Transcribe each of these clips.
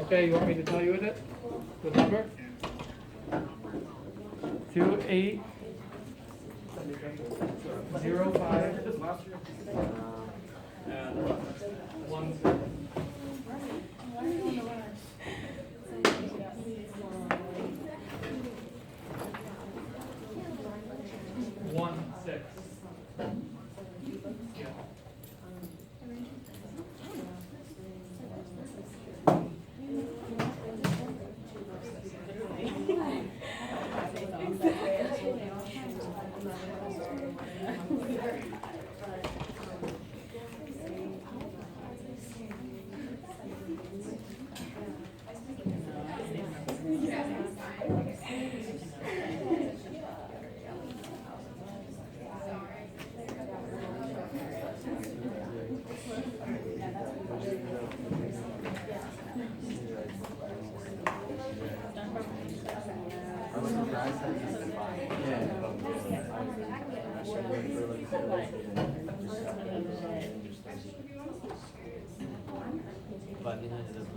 Okay, you want me to tell you the number? 2805 and 16. But it doesn't do.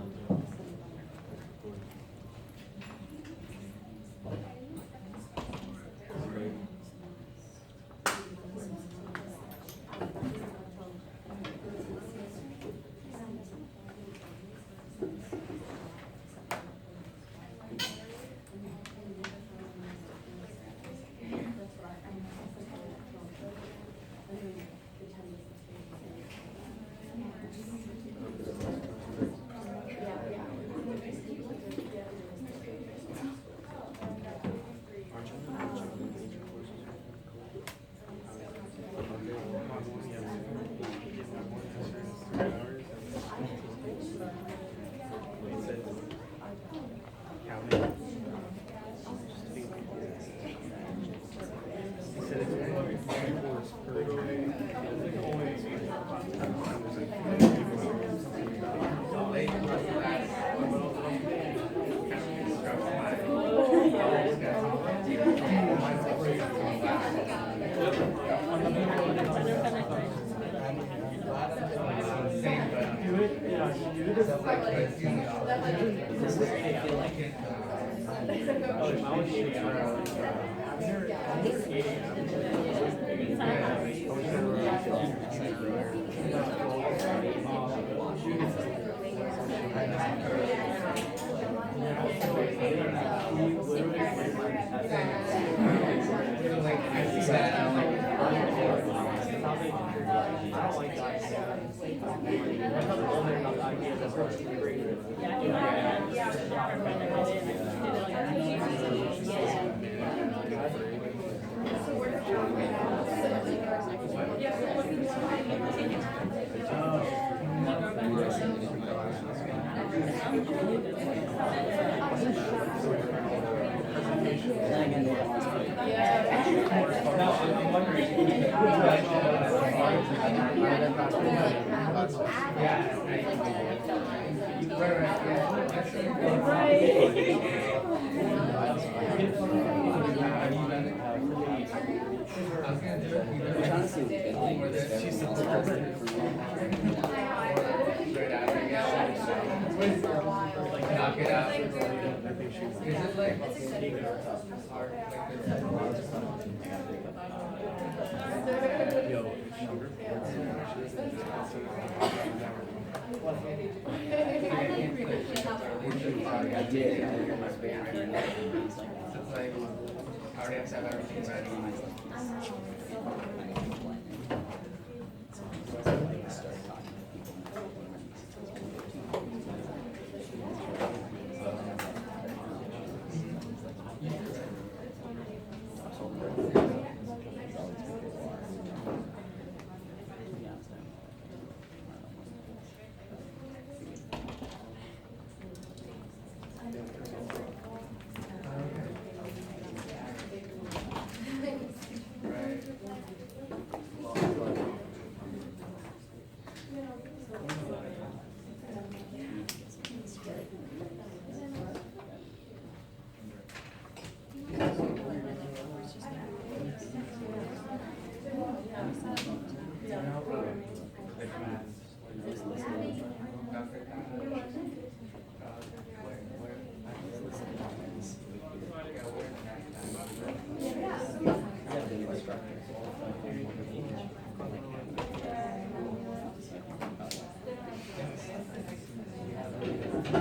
Are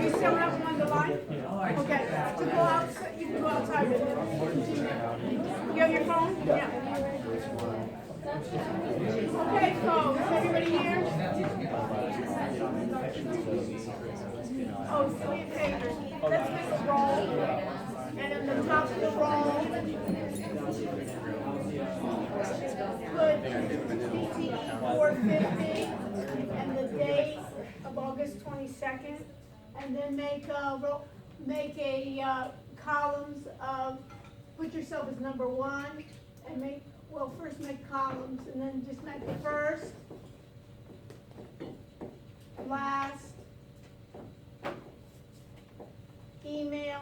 you still up on the line? Okay, to go outside, you can go outside with it. You have your phone? Yeah. Okay, folks, everybody here? Oh, okay, let's make a roll. And at the top of the roll, put BTE 450 and the date of August 22nd, and then make columns of, put yourself as number 1, and first make columns, and then just make the first, last, email,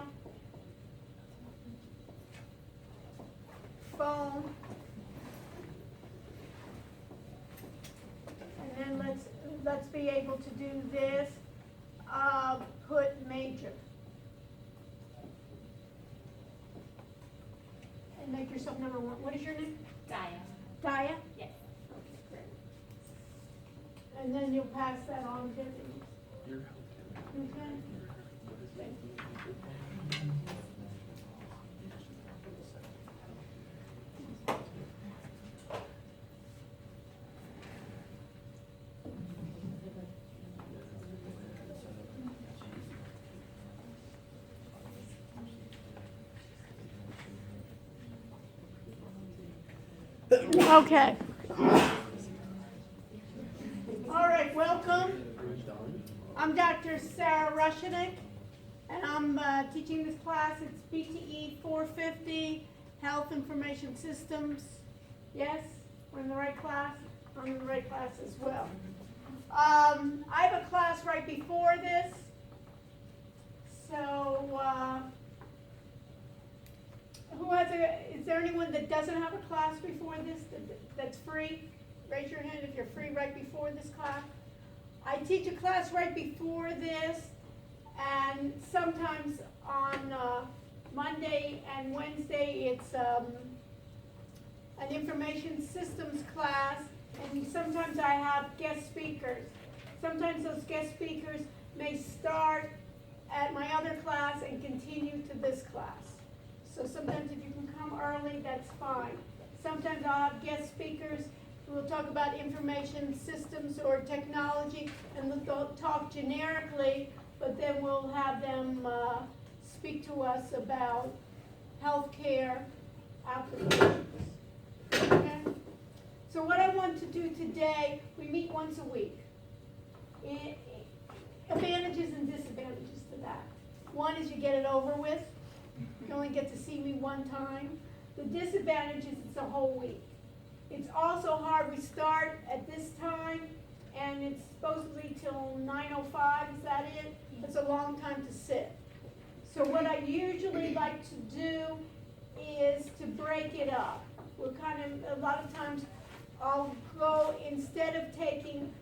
phone, and then let's be able to do this. Put major. And make yourself number 1. What is your name? Daya. Daya? Yes. Okay, great. And then you'll pass that on to me. Okay? Thank you. Okay. All right, welcome. I'm Dr. Sarah Rushanek, and I'm teaching this class. It's BTE 450, Health Information Systems. Yes, we're in the right class. I'm in the right class as well. I have a class right before this, so is there anyone that doesn't have a class before this that's free? Raise your hand if you're free right before this class. I teach a class right before this, and sometimes on Monday and Wednesday it's an information systems class, and sometimes I have guest speakers. Sometimes those guest speakers may start at my other class and continue to this class. So sometimes if you can come early, that's fine. Sometimes I'll have guest speakers who will talk about information systems or technology, and they'll talk generically, but then we'll have them speak to us about healthcare applications. Okay? So what I want to do today, we meet once a week. Advantages and disadvantages to that. One is you get it over with. You only get to see me one time. The disadvantage is it's a whole week. It's also hard. We start at this time, and it's supposedly till 9:05. Is that it? It's a long time to sit. So what I usually like to do is to break it up. We're a lot of times I'll go, instead of taking,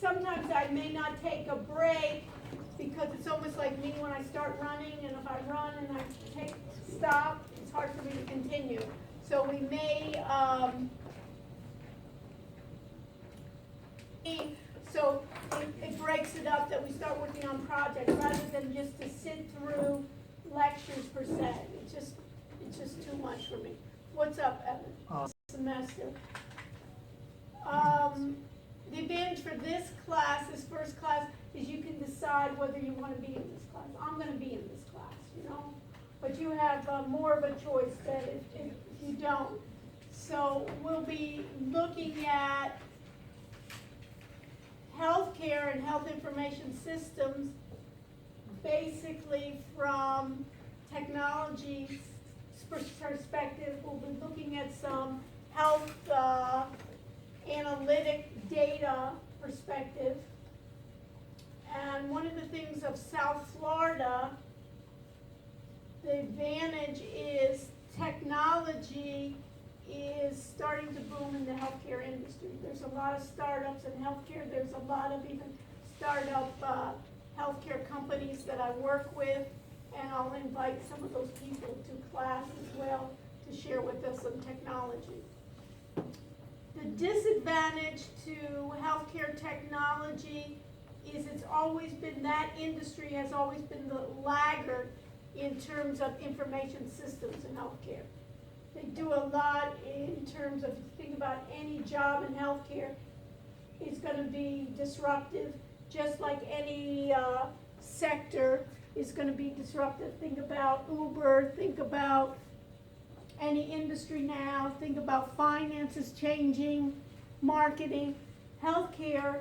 sometimes I may not take a break, because it's almost like me when I start running, and if I run and I stop, it's hard for me to continue. So we may, it breaks it up that we start working on projects rather than just to sit through lectures per se. It's just too much for me. What's up, Evan? Semester. The advantage for this class, this first class, is you can decide whether you want to be in this class. I'm going to be in this class, you know, but you have more of a choice than if you don't. So we'll be looking at healthcare and health information systems basically from technology perspective. We'll be looking at some health analytic data perspective. things of South Florida, the advantage is technology is starting to boom in the healthcare industry. There's a lot of startups in healthcare. There's a lot of even startup healthcare companies that I work with, and I'll invite some of those people to class as well to share with us some technology. The disadvantage to healthcare technology is it's always been, that industry has always been the laggard in terms of information systems in healthcare. They do a lot in terms of, think about any job in healthcare is going to be disruptive, just like any sector is going to be disruptive. Think about Uber, think about any industry now, think about finances changing, marketing. Healthcare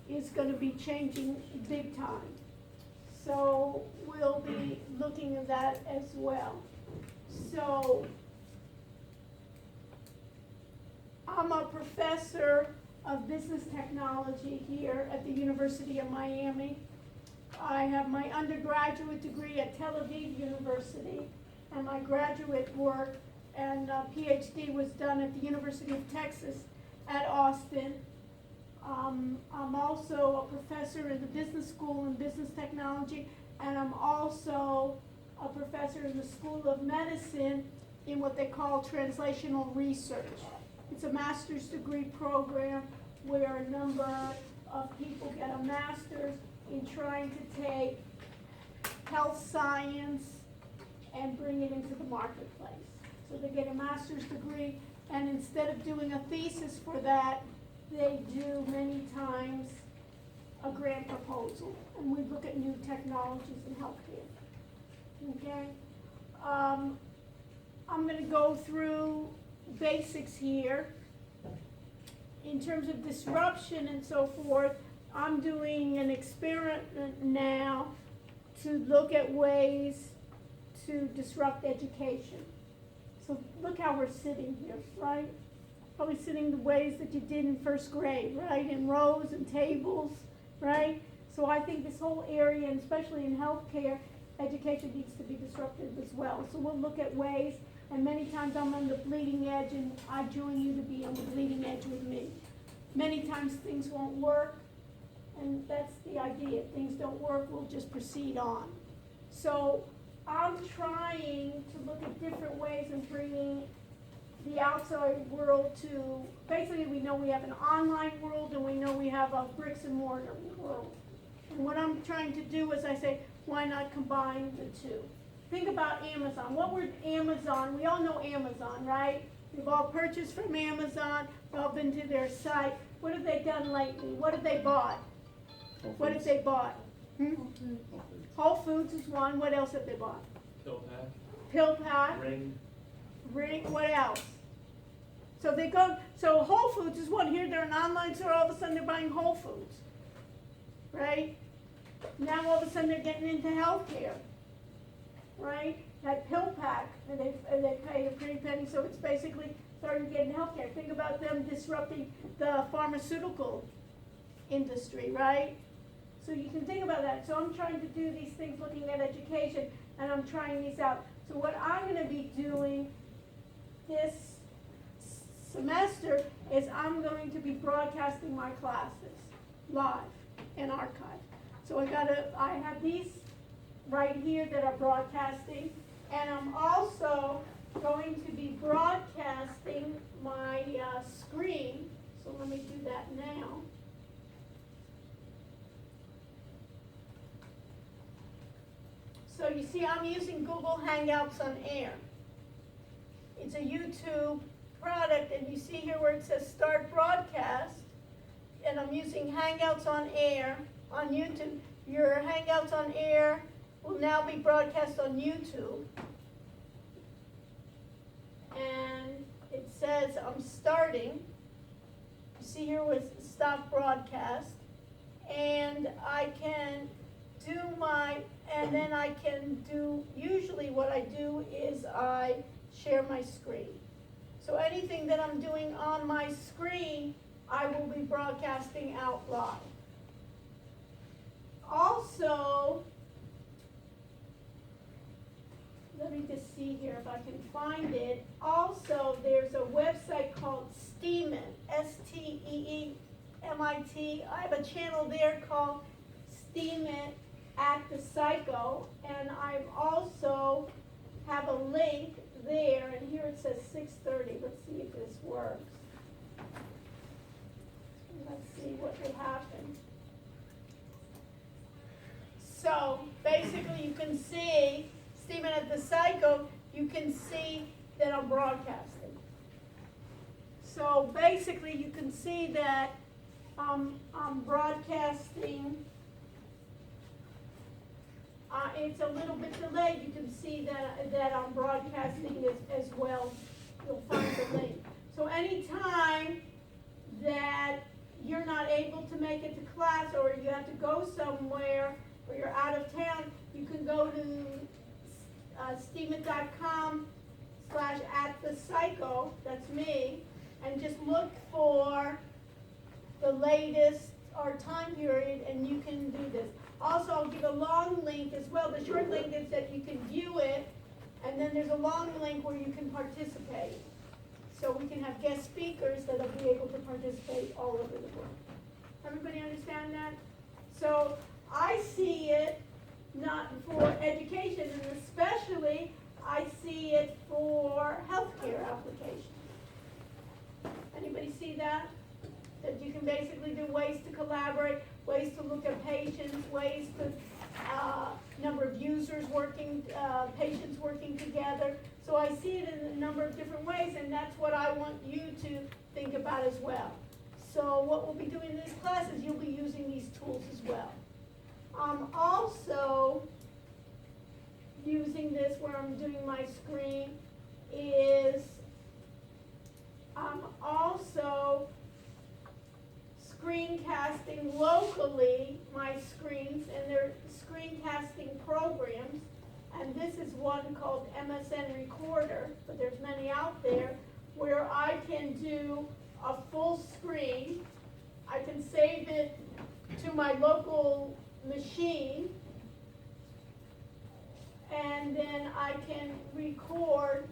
is going to be changing big time. So we'll be looking at that as well. So I'm a professor of business technology here at the University of Miami. I have my undergraduate degree at Tel Aviv University, and my graduate work and PhD was done at the University of Texas at Austin. I'm also a professor in the business school in business technology, and I'm also a professor in the School of Medicine in what they call translational research. It's a master's degree program where a number of people get a master's in trying to take health science and bring it into the marketplace. So they get a master's degree, and instead of doing a thesis for that, they do many times a grant proposal, and we look at new technologies in healthcare. Okay? I'm going to go through basics here. In terms of disruption and so forth, I'm doing an experiment now to look at ways to disrupt education. So look how we're sitting here, right? Probably sitting the ways that you did in first grade, right? In rows and tables, right? So I think this whole area, and especially in healthcare, education needs to be disrupted as well. So we'll look at ways, and many times I'm on the bleeding edge, and I join you to be on the bleeding edge with me. Many times things won't work, and that's the idea. If things don't work, we'll just proceed on. So I'm trying to look at different ways of bringing the outside world to, basically we know we have an online world and we know we have a bricks and mortar world. And what I'm trying to do is I say, why not combine the two? Think about Amazon. What were Amazon? We all know Amazon, right? We've all purchased from Amazon. We've all been to their site. What have they done lately? What have they bought? What have they bought? Whole Foods is one. What else have they bought? PillPack. Ring. What else? So they go. So Whole Foods is one. Here they're an online store. All of a sudden they're buying Whole Foods, right? Now all of a sudden they're getting into healthcare, right? That PillPack, and they pay a pretty penny. So it's basically starting to get into healthcare. Think about them disrupting the pharmaceutical industry, right? So you can think about that. So I'm trying to do these things looking at education, and I'm trying these out. So what I'm going to be doing this semester is I'm going to be broadcasting my classes live and archived. So I have these right here that are broadcasting, and I'm also going to be broadcasting my screen. So let me do that now. So you see I'm using Google Hangouts on Air. It's a YouTube product, and you see here where it says Start Broadcast, and I'm using Hangouts on Air on YouTube. Your Hangouts on Air will now be broadcast on YouTube. And it says I'm starting. You see here was Stop Broadcast. And I can do and then I can do, usually what I do is I share my screen. So anything that I'm doing on my screen, I will be broadcasting out live. Also, also, let me just see here if I can find it. Also, there's a website called Steemit, STEEMIT. I have a channel there called Steemit at the Psycho, and I've also have a link there, and here it says 6:30. Let's see if this works. Let's see what will happen. So basically you can see, Steemit at the Psycho, you can see that I'm broadcasting. So basically you can see that I'm broadcasting. It's a little bit delayed. You can see that I'm broadcasting as well. You'll find the link. So anytime that you're not able to make it to class, or you have to go somewhere, or you're out of town, you can go to steemit.com/@the-psycho, that's me, and just look for the latest or time period, and you can do this. Also, I'll give a long link as well. The short link is that you can view it, and then there's a long link where you can participate. So we can have guest speakers that'll be able to participate all over the world. Everybody understand that? So I see it not for education, and especially I see it for healthcare applications. Anybody see that? That you can basically do ways to collaborate, ways to look at patients, ways to number of users working, patients working together. So I see it in a number of different ways, and that's what I want you to think about as well. So what we'll be doing in this class is you'll be using these tools as well. Also using this where I'm doing my screen is I'm also screencasting locally my screens, and they're screencasting programs, and this is one called MSN Recorder, but there's many out there where I can do a full screen. I can save it to my local machine, and then I can record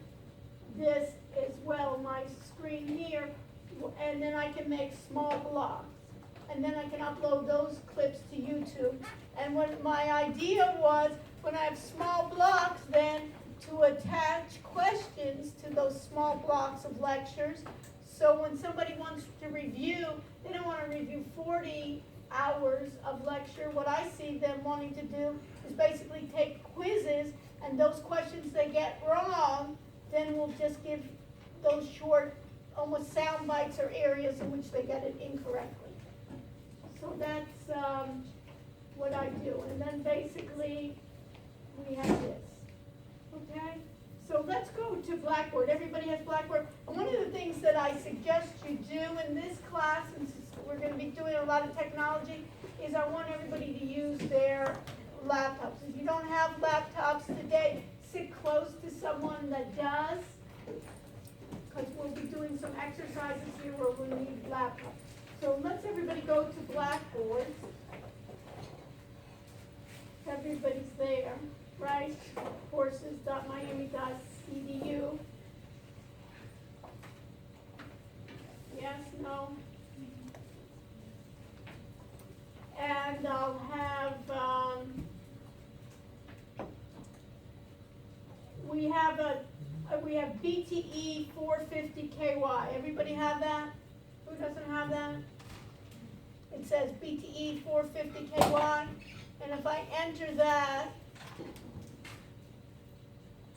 this as well, my screen here, and then I can make small blocks. And then I can upload those clips to YouTube. And what my idea was, when I have small blocks, then to attach questions to those small blocks of lectures. So when somebody wants to review, they don't want to review 40 hours of lecture. What I see them wanting to do is basically take quizzes, and those questions they get wrong, then we'll just give those short, almost sound bites or areas in which they get it incorrectly. So that's what I do. And then basically we have this. Okay? So let's go to Blackboard. Everybody has Blackboard. And one of the things that I suggest you do in this class, since we're going to be doing a lot of technology, is I want everybody to use their laptops. If you don't have laptops today, sit close to someone that does, because we'll be doing some exercises here where we need laptops. So let's everybody go to Blackboard. Everybody's there, right? Courses.miami.edu. Yes, no? And I'll have, we have BTE 450KY. Everybody have that? Who doesn't have that? It says BTE 450KY. And if I enter that,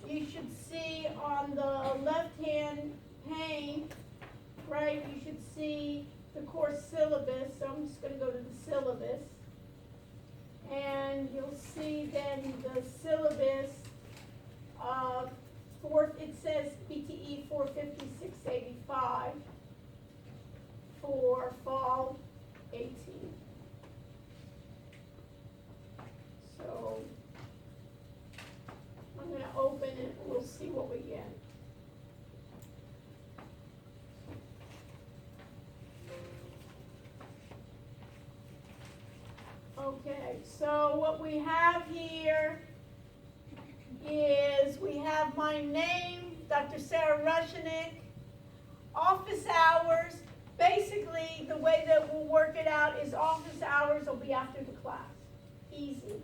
you should see on the left-hand pane, right, you should see the course syllabus. So I'm just going to go to the syllabus. And you'll see then the syllabus of it says BTE 45685 for fall 18. So I'm going to open it, we'll see what we get. Okay, so what we have here is we have my name, Dr. Sarah Rushenick, office hours. Basically, the way that we'll work it out is office hours will be after the class. Easy.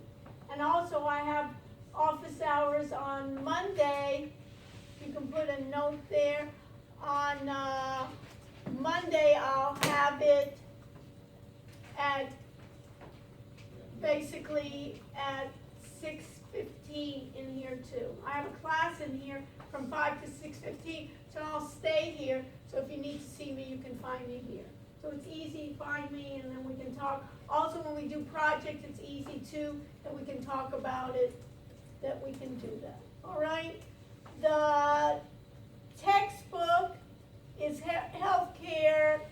And also I have office hours on Monday. You can put a note there. On Monday, I'll have it at basically at 6:15 in here too. I have a class in here from 5 to 6:15, so I'll stay here. So if you need to see me, you can find me here. So it's easy, find me, and then we can talk. Also, when we do projects, it's easy too, that we can talk about it, that we can do that. All right? The textbook is Healthcare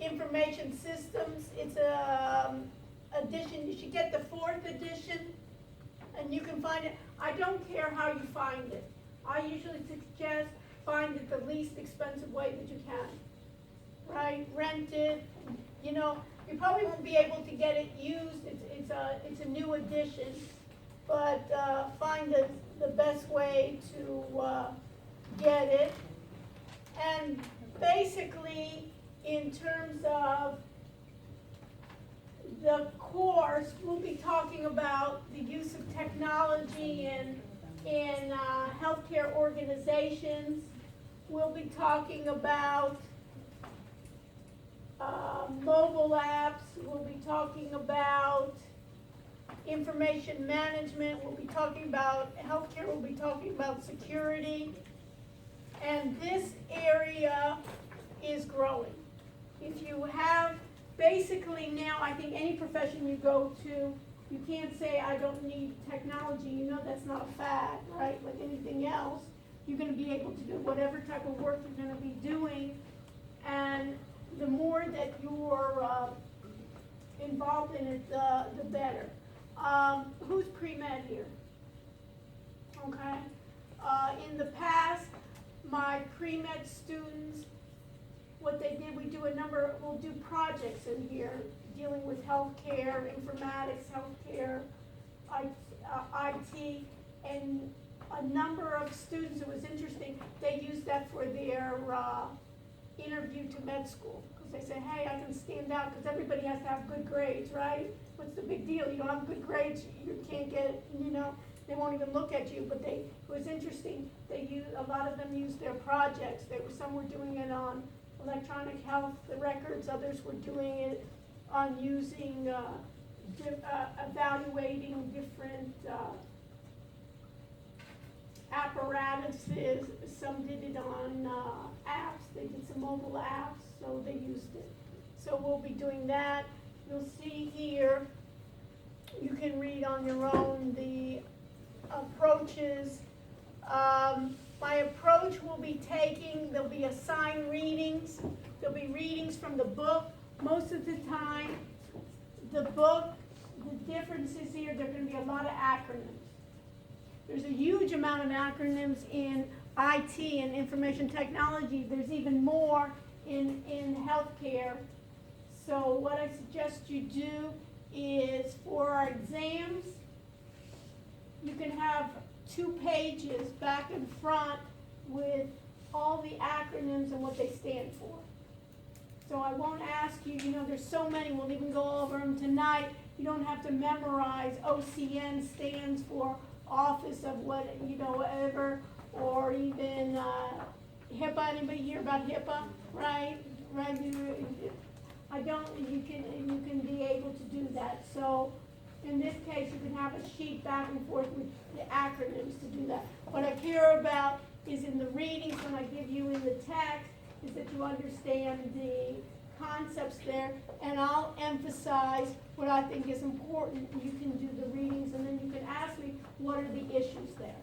Information Systems. It's a edition. You should get the 4th edition, and you can find it. I don't care how you find it. I usually suggest find it the least expensive way that you can. Right? Rent it. You know, you probably won't be able to get it used. It's a new edition, but find the best way to get it. And basically, in terms of the course, we'll be talking about the use of technology in healthcare organizations. We'll be talking about mobile apps. We'll be talking about information management. We'll be talking about healthcare. We'll be talking about security. And this area is growing. If you have, basically now, I think any profession you go to, you can't say, I don't need technology. You know that's not a fad, right? Like anything else, you're going to be able to do whatever type of work you're going to be doing. And the more that you're involved in it, the better. Who's pre-med here? Okay. In the past, my pre-med students, what they did, we'll do projects in here dealing with healthcare, informatics, healthcare, IT, and a number of students, it was interesting, they used that for their interview to med school. Because they say, hey, I can stand out because everybody has to have good grades, right? What's the big deal? You don't have good grades, you can't get, they won't even look at you. But it was interesting, a lot of them used their projects. Some were doing it on electronic health records, others were doing it on using, evaluating different apparatuses. Some did it on apps. They did some mobile apps, so they used it. So we'll be doing that. You'll see here, you can read on your own the approaches. My approach will be there'll be assigned readings. There'll be readings from the book. Most of the time, the book, the difference is here, there are going to be a lot of acronyms. There's a huge amount of acronyms in IT and information technology. There's even more in healthcare. So what I suggest you do is for our exams, you can have 2 pages back and front with all the acronyms and what they stand for. So I won't ask you, there's so many, we'll even go over them tonight. You don't have to memorize. OCN stands for Office of whatever, or even HIPAA. Anybody hear about HIPAA? Right? You can be able to do that. So in this case, you can have a sheet back and forth with the acronyms to do that. What I care about is in the readings, when I give you in the text, is that you understand the concepts there, and I'll emphasize what I think is important. You can do the readings, and then you can ask me, what are the issues there?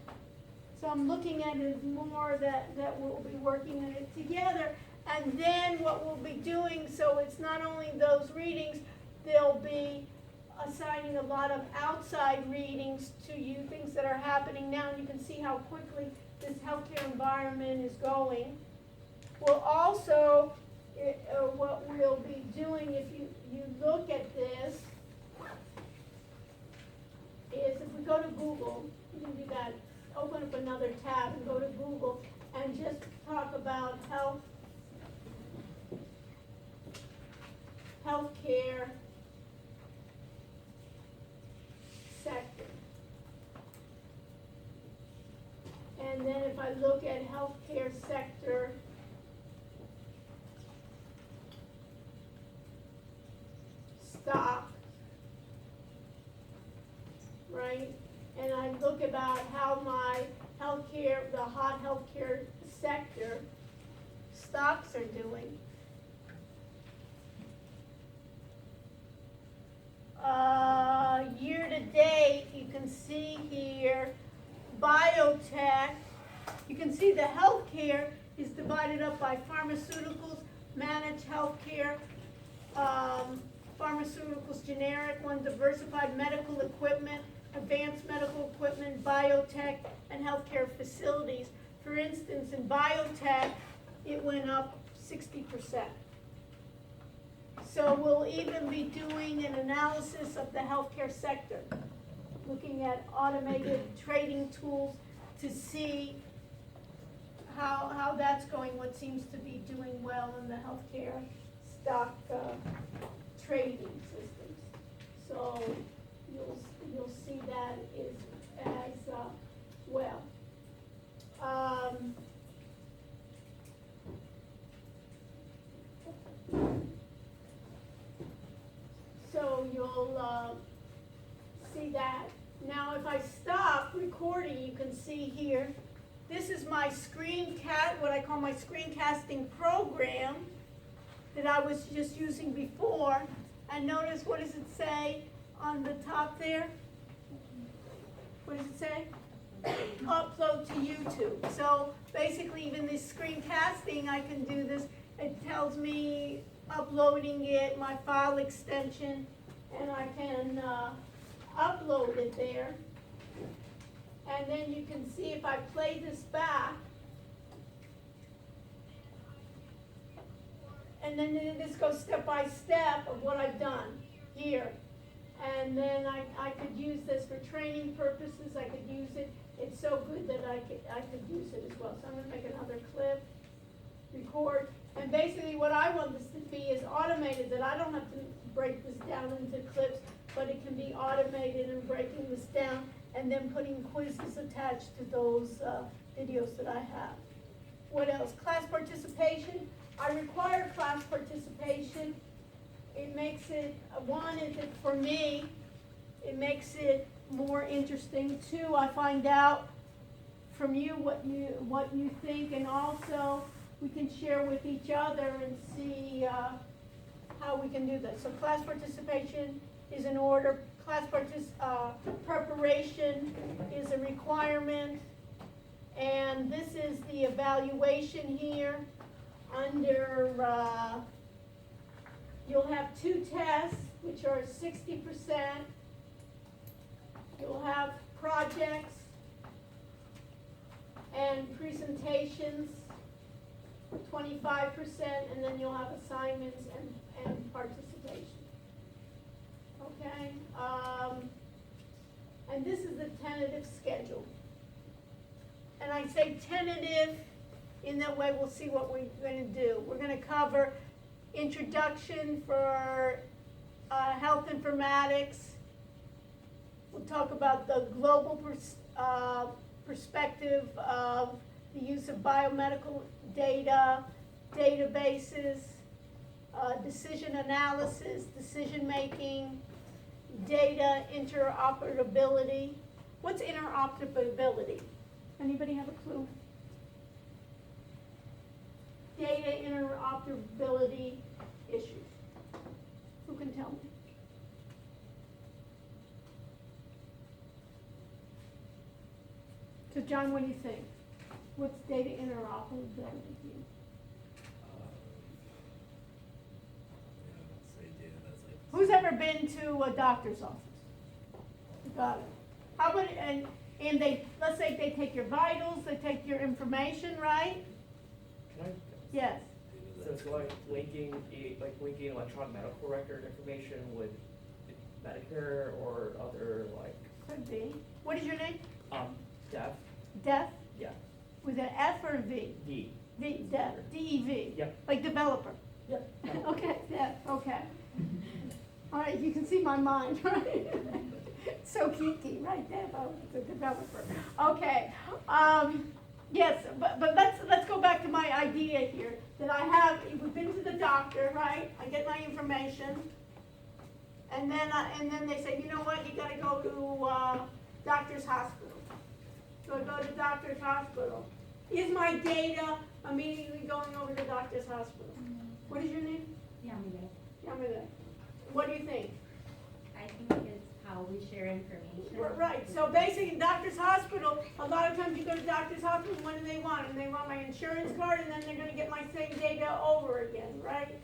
So I'm looking at it as more that we'll be working on it together, and then what we'll be doing, so it's not only those readings, they'll be assigning a lot of outside readings to you, things that are happening now, and you can see how quickly this healthcare environment is going. We'll also, what we'll be doing, if you look at this, then if I look at healthcare sector, stock, right? And I look about how my healthcare, the hot healthcare sector stocks are doing. Year to date, you can see here, biotech, you can see the healthcare is divided up by pharmaceuticals, managed healthcare, pharmaceuticals, generic one, diversified medical equipment, advanced medical equipment, biotech, and healthcare facilities. For instance, in biotech, it went up 60%. So we'll even be doing an analysis of the healthcare sector, looking at automated trading tools to see how that's going, what seems to be doing well in the healthcare stock trading systems. So you'll see that as well. So you'll see that. Now if I stop recording, you can see here, this is my what I call my screencasting program that I was just using before. And notice, what does it say on the top there? What does it say? Upload to YouTube. So basically, even this screencasting, I can do this. It tells me uploading it, my file extension, and I can upload it there. And then you can see if I play this back, and then this goes step by step of what I've done here. And then I could use this for training purposes. I could use it. It's so good that I could use it as well. So I'm going to make another clip, record. And basically what I want this to be is automated, that I don't have to break this down into clips, but it can be automated and breaking this down and then putting quizzes attached to those videos that I have. What else? Class participation. I require class participation. It makes it, one, is it for me, it makes it more interesting. Two, I find out from you what you think, and also we can share with each other and see how we can do that. So class participation is in order. Class preparation is a requirement. And this is the evaluation here. Under, you'll have 2 tests, which are 60%. You'll have projects and presentations, 25%, and then you'll have assignments and participation. Okay? And this is the tentative schedule. And I say tentative, in that way we'll see what we're going to do. We're going to cover introduction for health informatics. We'll talk about the global perspective of the use of biomedical data, databases, decision analysis, decision making, data interoperability. What's interoperability? Anybody have a clue? Data interoperability issues. Who can tell me? So John, what do you think? What's data interoperability to you? Who's ever been to a doctor's office? Got it. How about, and they, let's say they take your vitals, they take your information, right? Can I? Yes. So it's like linking electronic medical record information with Medicare or other Could be. What is your name? deaf. Deaf? Yeah. With an F or a V? D. V, deaf, D-E-V? Yeah. Like developer? Yeah. Okay, deaf, okay. All right, you can see my mind, right? So geeky, right, deaf, oh, it's a developer. Okay, Yes, but let's go back to my idea here, that I have, we've been to the doctor, right? I get my information, and then they say, you know what, you gotta go to, doctor's hospital. So I go to doctor's hospital. Is my data immediately going over to doctor's hospital? What is your name? Yamile. Yamile. What do you think? I think it's how we share information. Right, so basically, doctor's hospital, a lot of times you go to doctor's hospital, what do they want? And they want my insurance card, and then they're gonna get my same data over again, right?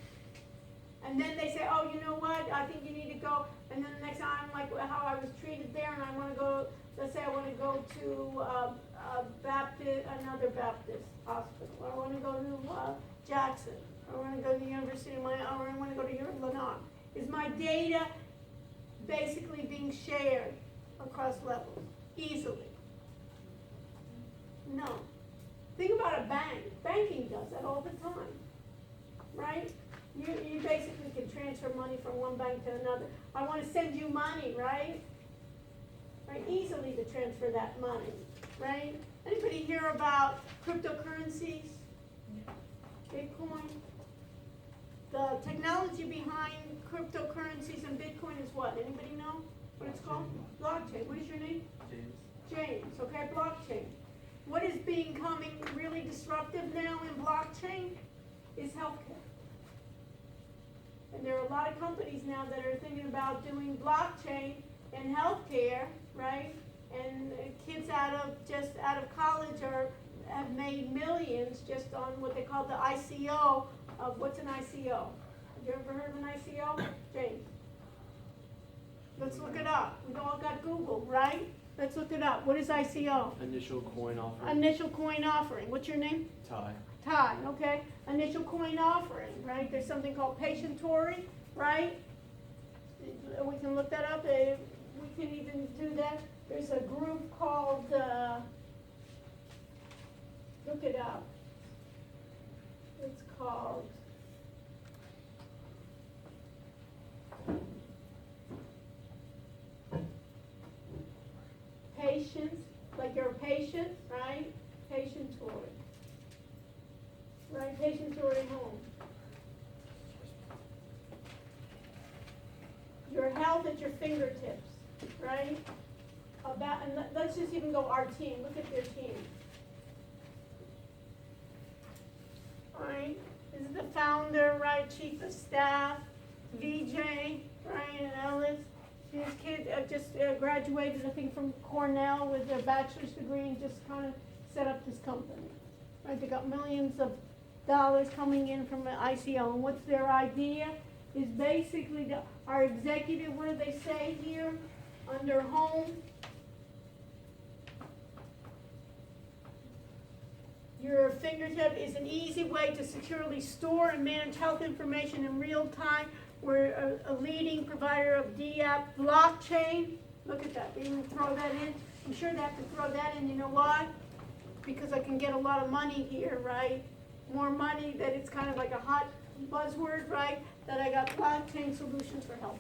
And then they say, oh, you know what, I think you need to go, and then the next time, like how I was treated there, and I wanna go, let's say I wanna go to, another Baptist hospital, or I wanna go to, Jackson, or I wanna go to the University of Miami, or I wanna go to Lenox. Is my data basically being shared across levels easily? No. Think about a bank. Banking does that all the time, right? You basically can transfer money from one bank to another. I want to send you money, right? Right, easily to transfer that money, right? Anybody hear about cryptocurrencies? Bitcoin? The technology behind cryptocurrencies and Bitcoin is what? Anybody know what it's called? Blockchain. What is your name? James. James, okay, blockchain. What is becoming really disruptive now in blockchain is healthcare. And there are a lot of companies now that are thinking about doing blockchain in healthcare, right? And kids out of college have made millions just on what they call the ICO of what's an ICO? Have you ever heard of an ICO? James. Let's look it up. We've all got Google, right? Let's look it up. What is ICO? Initial coin offering. Initial coin offering. What's your name? Ty. Ty, okay? Initial coin offering, right? There's something called Patientory, right? We can look that up. We can even do that. There's a group called, look it up. It's called Patience, like you're a patient, right? Patientory. Right, Patientory home. Your health at your fingertips, right? And let's just even go our team. Look at their team. All right, this is the founder, right? Chief of staff, VJ, Ryan Ellis. These kids just graduated, I think, from Cornell with their bachelor's degree and just kind of set up this company. Right, they got millions of dollars coming in from an ICO, and what's their idea? Is basically our executive, what do they say here, under home? Your fingertip is an easy way to securely store and manage health information in real time. We're a leading provider of DApp blockchain. Look at that, they even throw that in. I'm sure they have to throw that in, you know why? Because I can get a lot of money here, right? More money, that it's kind of like a hot buzzword, right? That I got blockchain solutions for health.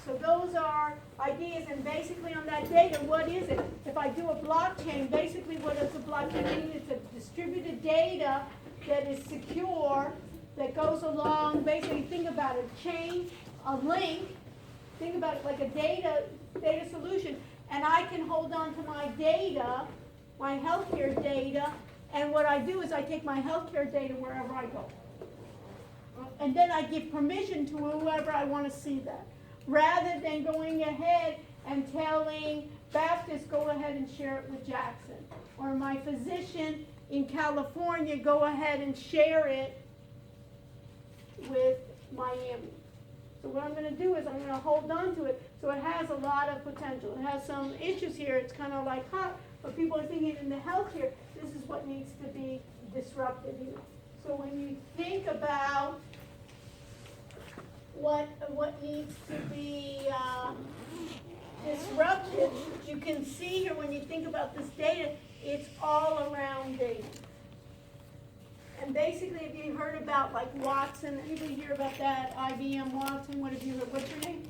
So those are ideas, and basically on that data, what is it? If I do a blockchain, basically what does a blockchain mean? It's a distributed data that is secure, that goes along, basically think about a chain, a link, think about it like a data solution, and I can hold on to my data, my healthcare data, and what I do is I take my healthcare data wherever I go. And then I give permission to whoever I want to see that. Rather than going ahead and telling Baptist, go ahead and share it with Jackson. Or my physician in California, go ahead and share it with Miami. So what I'm going to do is I'm going to hold on to it. So it has a lot of potential. It has some issues here. It's kind of like hot, but people are thinking in the healthcare, this is what needs to be disrupted here. So when you think about what needs to be disrupted, you can see here when you think about this data, it's all around data. And basically, if you heard about like Watson, anybody hear about that? IBM Watson, what have you heard? What's your name?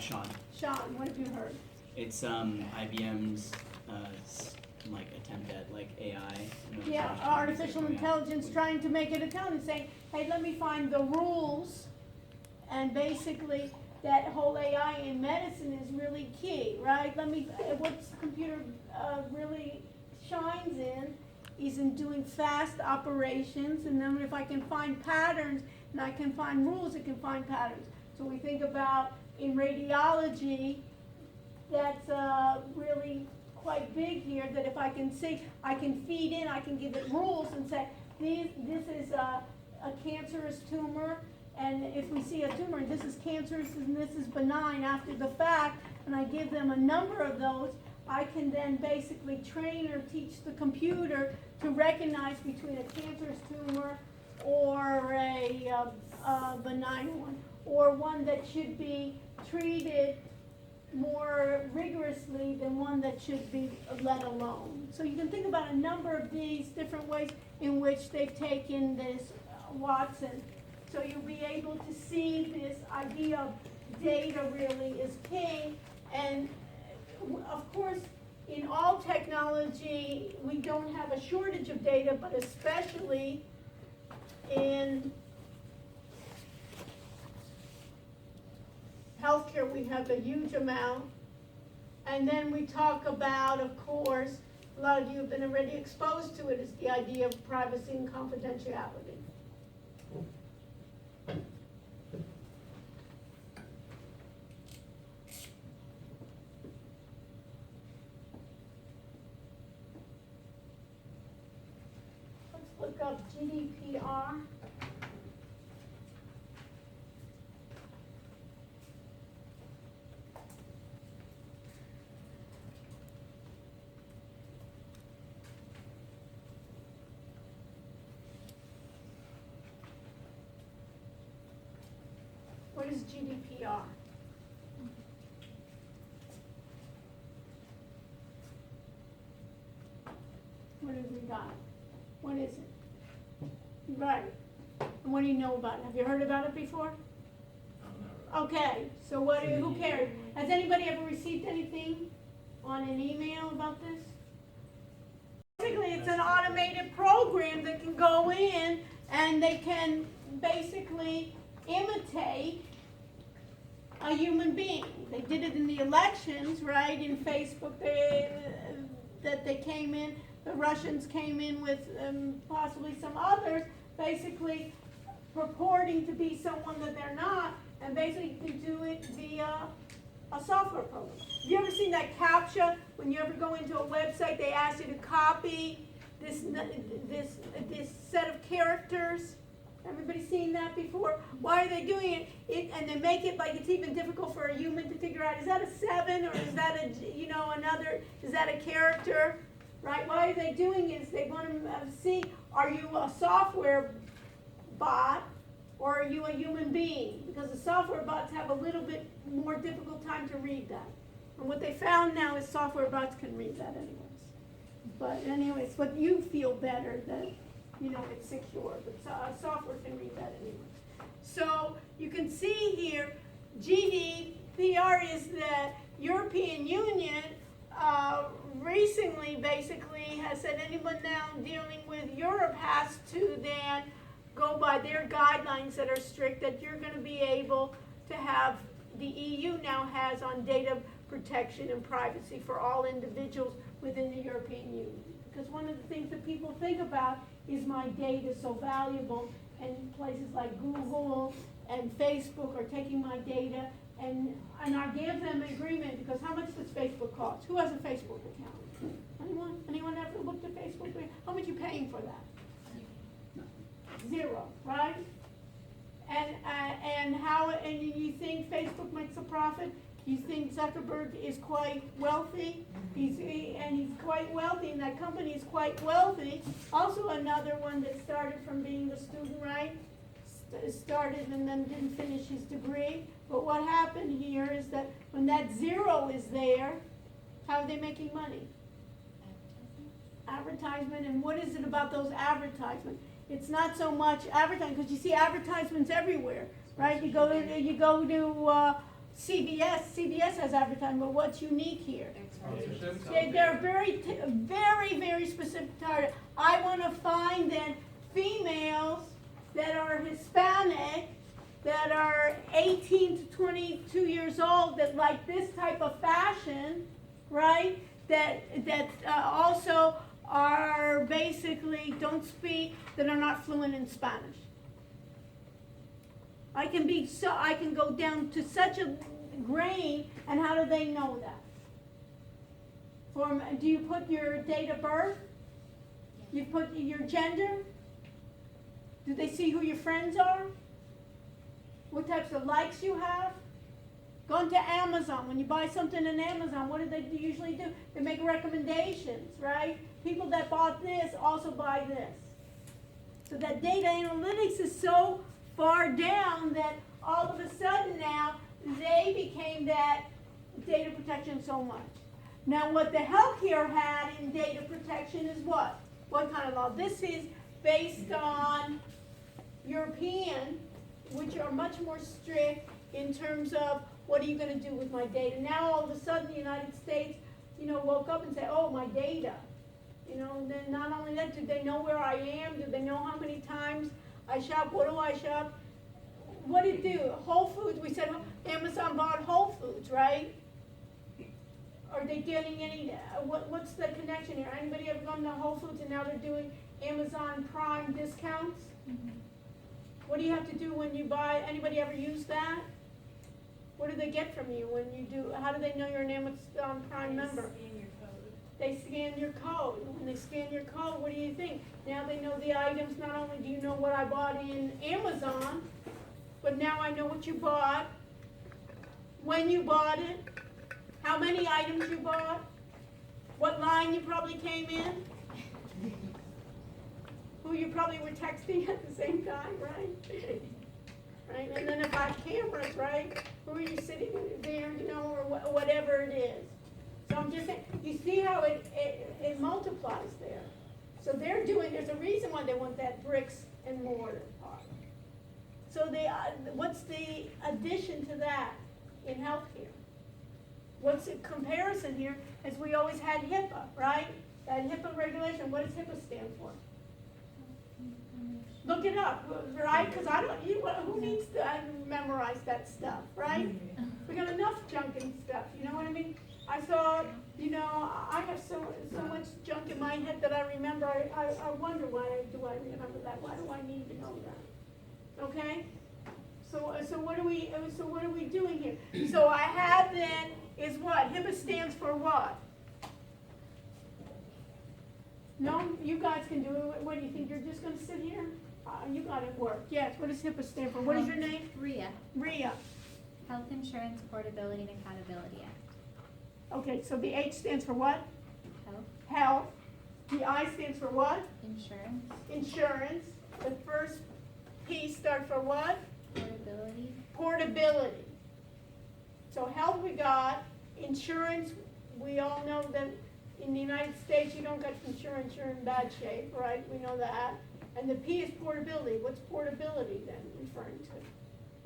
Sean. Sean, what have you heard? It's IBM's like attempt at like AI. Yeah, artificial intelligence trying to make it intelligent, saying, hey, let me find the rules. And basically, that whole AI in medicine is really key, right? What the computer really shines in is in doing fast operations, and then if I can find patterns and I can find rules, it can find patterns. So we think about in radiology, that's really quite big here, that if I can see, I can feed in, I can give it rules and say, this is a cancerous tumor, and if we see a tumor, this is cancerous and this is benign after the fact, and I give them a number of those, I can then basically train or teach the computer to recognize between a cancerous tumor or a benign one, or one that should be treated more rigorously than one that should be let alone. So you can think about a number of these different ways in which they've taken this Watson. So you'll be able to see this idea of data really is king. And of course, in all technology, we don't have a shortage of data, but especially in healthcare, we have a huge amount. And then we talk about, of course, a lot of you have been already exposed to it, is the idea of privacy and confidentiality. Let's look up GDPR. What is GDPR? What have we got? What is it? Right. And what do you know about it? Have you heard about it before? Okay, so who cares? Has anybody ever received anything on an email about this? Basically, it's an automated program that can go in and they can basically imitate a human being. They did it in the elections, right? In Facebook, they came in, the Russians came in with possibly some others, basically purporting to be someone that they're not, and basically to do it via a software program. Have you ever seen that CAPTCHA? When you ever go into a website, they ask you to copy this set of characters. Everybody seen that before? Why are they doing it? And they make it like it's even difficult for a human to figure out, is that a 7 or is that is that a character? Right? Why are they doing it? Is they want to see, are you a software bot or are you a human being? Because the software bots have a little bit more difficult time to read that. And what they found now is software bots can read that anyways. But anyways, but you feel better that it's secure, but software can read that anyway. So you can see here, GDPR is the European Union recently basically has said anyone now dealing with Europe has to then go by their guidelines that are strict, that you're going to be able to have, the EU now has on data protection and privacy for all individuals within the European Union. Because one of the things that people think about is my data so valuable, and places like Google and Facebook are taking my data, and I give them an agreement, because how much does Facebook cost? Who has a Facebook account? Anyone? Anyone ever looked at Facebook? How much are you paying for that? 0, right? And you think Facebook makes a profit? You think Zuckerberg is quite wealthy? He's quite wealthy, and that company is quite wealthy. Also another one that started from being a student, right? Started and then didn't finish his degree. But what happened here is that when that 0 is there, how are they making money? Advertisement. And what is it about those advertisements? It's not so much advertising, because you see advertisements everywhere, right? You go to CBS has advertising, but what's unique here? Sponsorships? They're very specific target. I wanna find then females that are Hispanic, that are 18 to 22 years old, that like this type of fashion, right? That also are basically don't speak, that are not fluent in Spanish. I can go down to such a grain, and how do they know that? Do you put your date of birth? You put your gender? Do they see who your friends are? What types of likes you have? Go into Amazon. When you buy something in Amazon, what do they usually do? They make recommendations, right? People that bought this also buy this. So that data analytics is so far down that all of a sudden now they became that data protection so much. Now what the healthcare had in data protection is what? What kind of law? This is based on European, which are much more strict in terms of what are you going to do with my data. Now all of a sudden the United States, woke up and said, oh, my data. And then not only that, do they know where I am? Do they know how many times I shop? What do I shop? What did it do? Whole Foods, we said Amazon bought Whole Foods, right? Are they getting any, what's the connection here? Anybody ever gone to Whole Foods and now they're doing Amazon Prime discounts? Mm-hmm. What do you have to do when you buy, anybody ever use that? What do they get from you when you do, how do they know you're an Amazon Prime member? They scan your code. When they scan your code, what do you think? Now they know the items, not only do you know what I bought in Amazon, but now I know what you bought, when you bought it, how many items you bought, what line you probably came in, who you probably were texting at the same time, right? Right? And then if I have cameras, right? Who are you sitting there, or whatever it is. So I'm just saying, you see how it multiplies there. So there's a reason why they want that bricks and mortar part. So what's the addition to that in healthcare? What's the comparison here? As we always had HIPAA, right? That HIPAA regulation, what does HIPAA stand for? Look it up, right? Because who needs to memorize that stuff, right? We got enough junk and stuff, you know what I mean? I saw, I have so much junk in my head that I remember. I wonder why do I remember that? Why do I need to know that? Okay? So what are we doing here? So I have then is what? HIPAA stands for what? No, you guys can do it. What do you think? You're just going to sit here? You got it work. Yes. What does HIPAA stand for? What is your name? RIA, Ria. Health Insurance Portability and Accountability Act. Okay, so the H stands for what? Health, Health. The I stands for what? insurance, Insurance. The first P starts for what? portability, Portability. So health we got, insurance, we all know that in the United States you don't get insurance, you're in bad shape, right? We know that. And the P is portability. What's portability then referring to?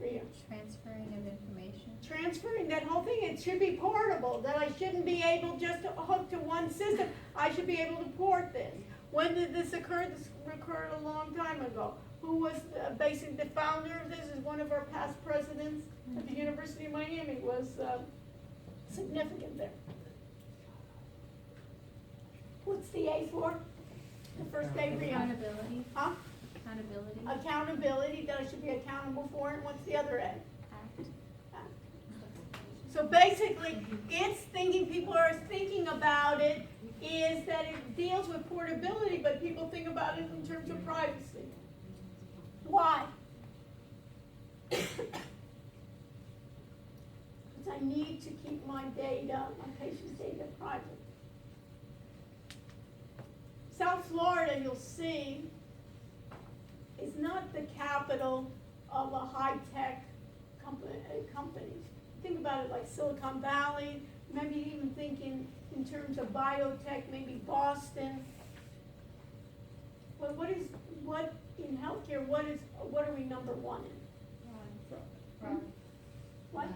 Rhea? transferring of information. Transferring that whole thing, it should be portable, that I shouldn't be able just to hook to one system. I should be able to port this. When did this occur? This occurred a long time ago. Who was basically the founder of this? Is one of our past presidents at the University of Miami, was significant there. What's the A for? The first A, Rhea? Accountability, Huh? accountability, Accountability, that I should be accountable for it. What's the other A? act. So basically, it's thinking, people are thinking about it, is that it deals with portability, but people think about it in terms of privacy. Why? Because I need to keep my data, my patient's data private. South Florida, you'll see, is not the capital of a high-tech companies. Think about it like Silicon Valley, maybe even think in terms of biotech, maybe Boston. But what in healthcare, what are we number one in? What?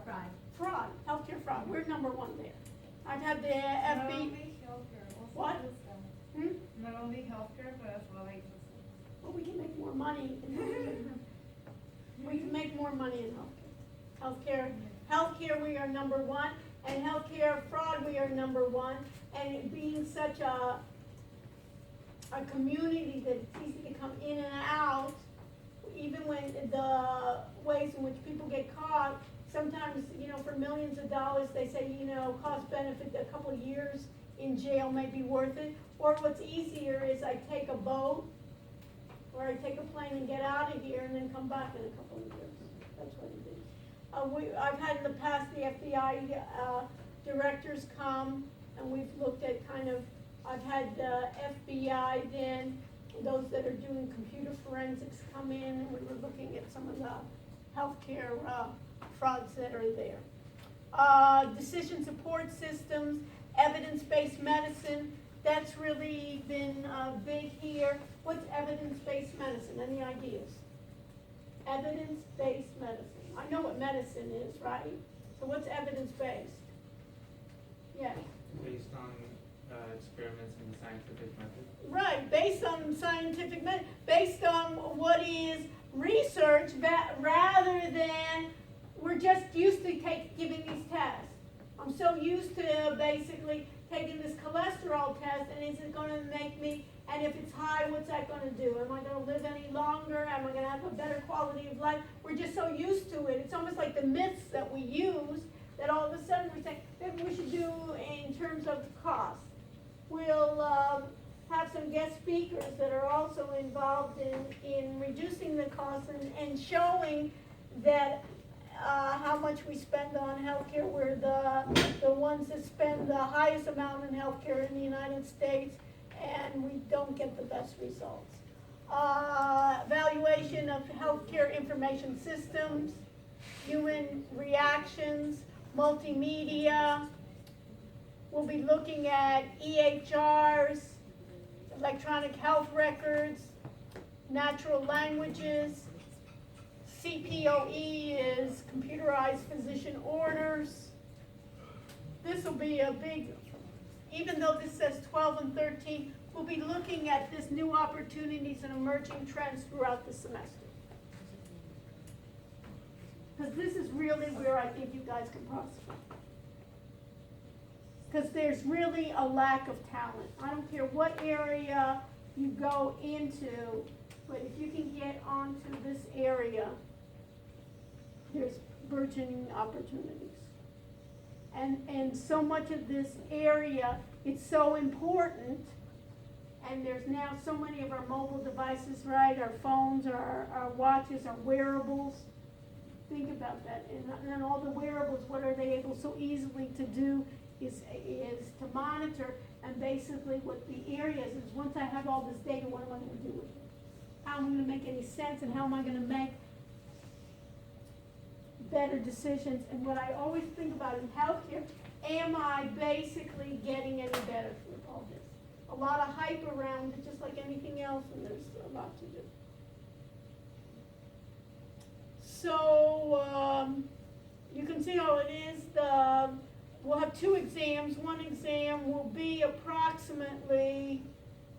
fraud. Fraud, healthcare fraud, we're number one there. I've had the Not FB, only healthcare, also What? other stuff. hmm? Not only healthcare, but as well like. Well, we can make more money. We can make more money in healthcare. Healthcare, we are number one, and healthcare fraud, we are number one. And it being such a community that it's easy to come in and out, even when the ways in which people get caught, sometimes, for millions of dollars, they say, cost benefit, a couple of years in jail may be worth it. Or what's easier is I take a boat, or I take a plane and get out of here and then come back in a couple of years. That's what it is. I've had in the past the FBI directors come, and we've looked at I've had the FBI then, those that are doing computer forensics come in, and we were looking at some of the healthcare frauds that are there. Decision support systems, evidence-based medicine, that's really been big here. What's evidence-based medicine? Any ideas? Evidence-based medicine. I know what medicine is, right? So what's evidence-based? Yes. Based on experiments in the scientific method. Right, based on scientific based on what is research, rather than we're just used to giving these tests. I'm so used to basically taking this cholesterol test, and is it going to make me, and if it's high, what's that going to do? Am I going to live any longer? Am I going to have a better quality of life? We're just so used to it. It's almost like the myths that we use that all of a sudden we're saying, maybe we should do in terms of cost. We'll have some guest speakers that are also involved in reducing the cost and showing that how much we spend on healthcare. We're the ones that spend the highest amount in healthcare in the United States, and we don't get the best results. Evaluation of healthcare information systems, human reactions, multimedia. We'll be looking at EHRs, electronic health records, natural languages. CPOE is computerized physician orders. This will be a big, even though this says 12 and 13, we'll be looking at this new opportunities and emerging trends throughout the semester. Because this is really where I think you guys can prosper. Because there's really a lack of talent. I don't care what area you go into, but if you can get onto this area, there's burgeoning opportunities. And so much of this area, it's so important, and there's now so many of our mobile devices, right? Our phones, our watches, our wearables. Think about that. And all the wearables, what are they able so easily to do is to monitor, and basically what the area is once I have all this data, what am I going to do with it? How am I going to make any sense, and how am I going to make better decisions? And what I always think about in healthcare, am I basically getting any better with all this? A lot of hype around it, just like anything else, and there's a lot to do. So you can see how it is. We'll have 2 exams. One exam will be approximately,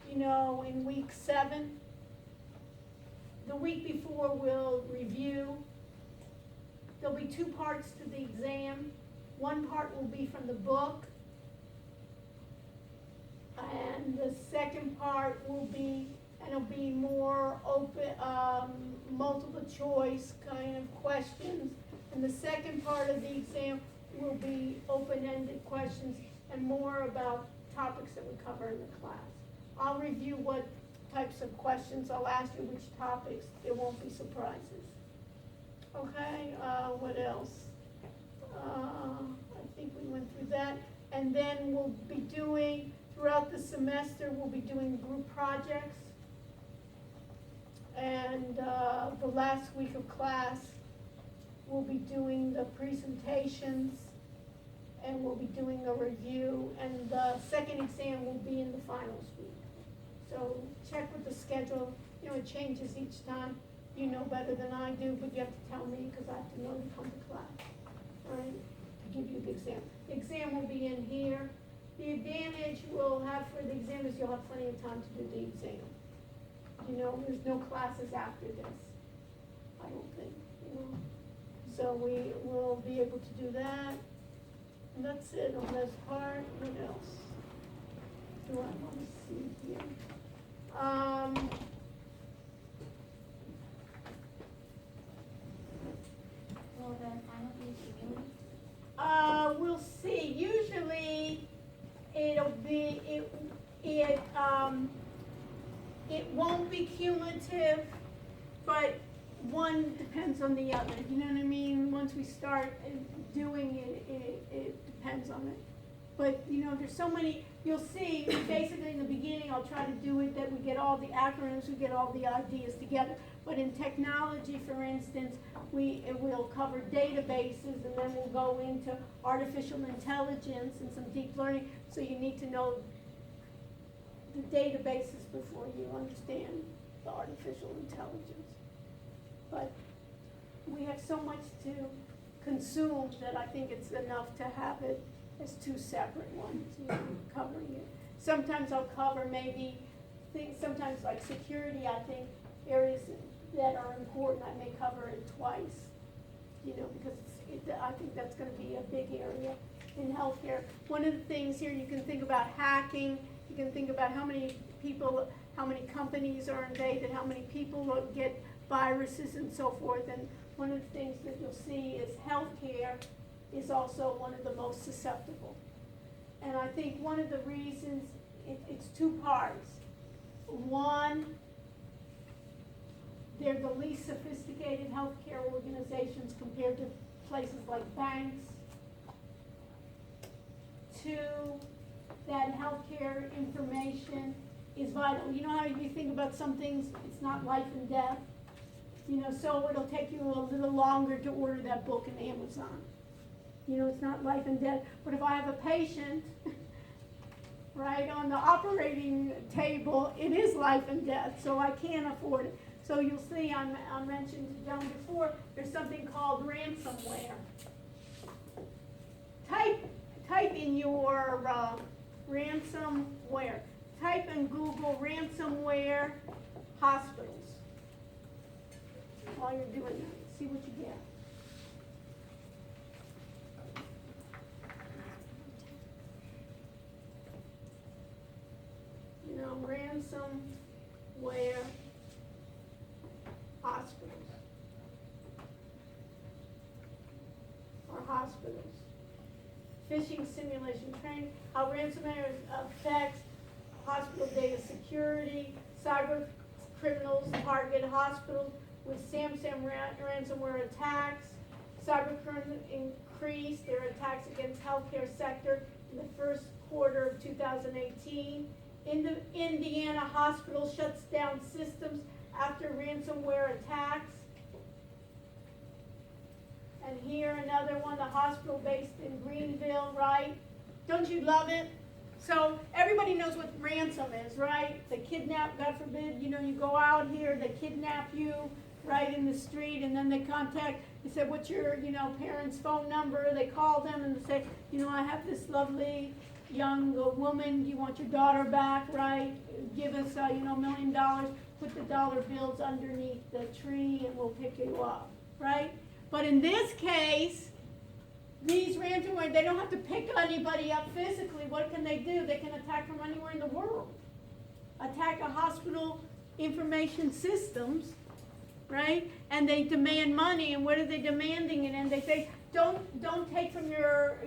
in week 7. The week before we'll review. There'll be 2 parts to the exam. One part will be from the book, and the second part will be, and it'll be more open, multiple choice kind of questions. And the second part of the exam will be open-ended questions and more about topics that we cover in the class. I'll review what types of questions I'll ask you, which topics. There won't be surprises. Okay, what else? I think we went through that. And then we'll be doing, throughout the semester, we'll be doing group projects. And the last week of class, we'll be doing the presentations, and we'll be doing a review, and the second exam will be in the finals week. So check with the schedule. It changes each time. You know better than I do, but you have to tell me because I have to know to come to class. right, to give you the exam. The exam will be in here. The advantage we'll have for the exam is you'll have plenty of time to do the exam. You know, there's no classes after this, I don't think, you know. So we will be able to do that. And that's it on this part. What else do I want to see here? Will the final be cumulative? We'll see. Usually, it'll be, it won't be cumulative, but one depends on the other, you know what I mean? Once we start doing it, it depends on it. But, you know, there's so many, you'll see, basically in the beginning, I'll try to do it that we get all the acronyms, we get all the ideas together. But in technology, for instance, it will cover databases, and then we'll go into artificial intelligence and some deep learning. So you need to know the databases before you understand the artificial intelligence. But we have so much to consume that I think it's enough to have it as two separate ones, you know, covering it. Sometimes I'll cover maybe things, sometimes like security, I think areas that are important, I may cover it twice, you know, because I think that's gonna be a big area in healthcare. One of the things here, you can think about hacking, you can think about how many people, how many companies are invaded, how many people will get viruses and so forth, and one of the things that you'll see is healthcare is also one of the most susceptible. And I think one of the reasons, it's two parts. One, they're the least sophisticated healthcare organizations compared to places like banks. Two, that healthcare information is vital. You know how you think about some things, it's not life and death? You know, so it'll take you a little longer to order that book in Amazon. You know, it's not life and death. But if I have a patient, right, on the operating table, it is life and death, so I can't afford it. So you'll see, I mentioned to John before, there's something called ransomware. Type in your ransomware. Type in Google ransomware hospitals. While you're doing that, see what you get. You know, ransomware hospitals. Or hospitals. Phishing simulation training, how ransomware affects hospital data security, cyber criminals target hospitals with SamSam ransomware attacks. Cyber criminals increased their attacks against healthcare sector in the first quarter of 2018. Indiana hospital shuts down systems after ransomware attacks. And here another one, the hospital based in Greenville, right? Don't you love it? So everybody knows what ransom is, right? They kidnap, God forbid, you know, you go out here, they kidnap you right in the street, and then they say, what's your, you know, parents' phone number? They call them and they say, you know, I have this lovely young woman, you want your daughter back, right? Give us, you know, $1 million, put the dollar bills underneath the tree and we'll pick you up, right? But in this case, these ransomware, they don't have to pick anybody up physically. What can they do? They can attack from anywhere in the world. Attack a hospital information systems, right? And they demand money, and what are they demanding it? And they say, don't take from your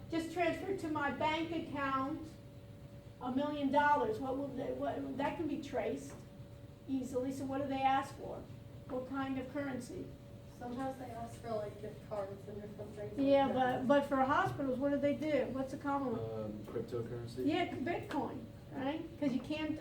just transfer to my bank account $1 million. That can be traced easily. So what do they ask for? What kind of currency? Sometimes they ask for like gift cards and different things. Yeah, like that. but for hospitals, what do they do? What's the common one? Cryptocurrency? Yeah, Bitcoin, right? Because you can't,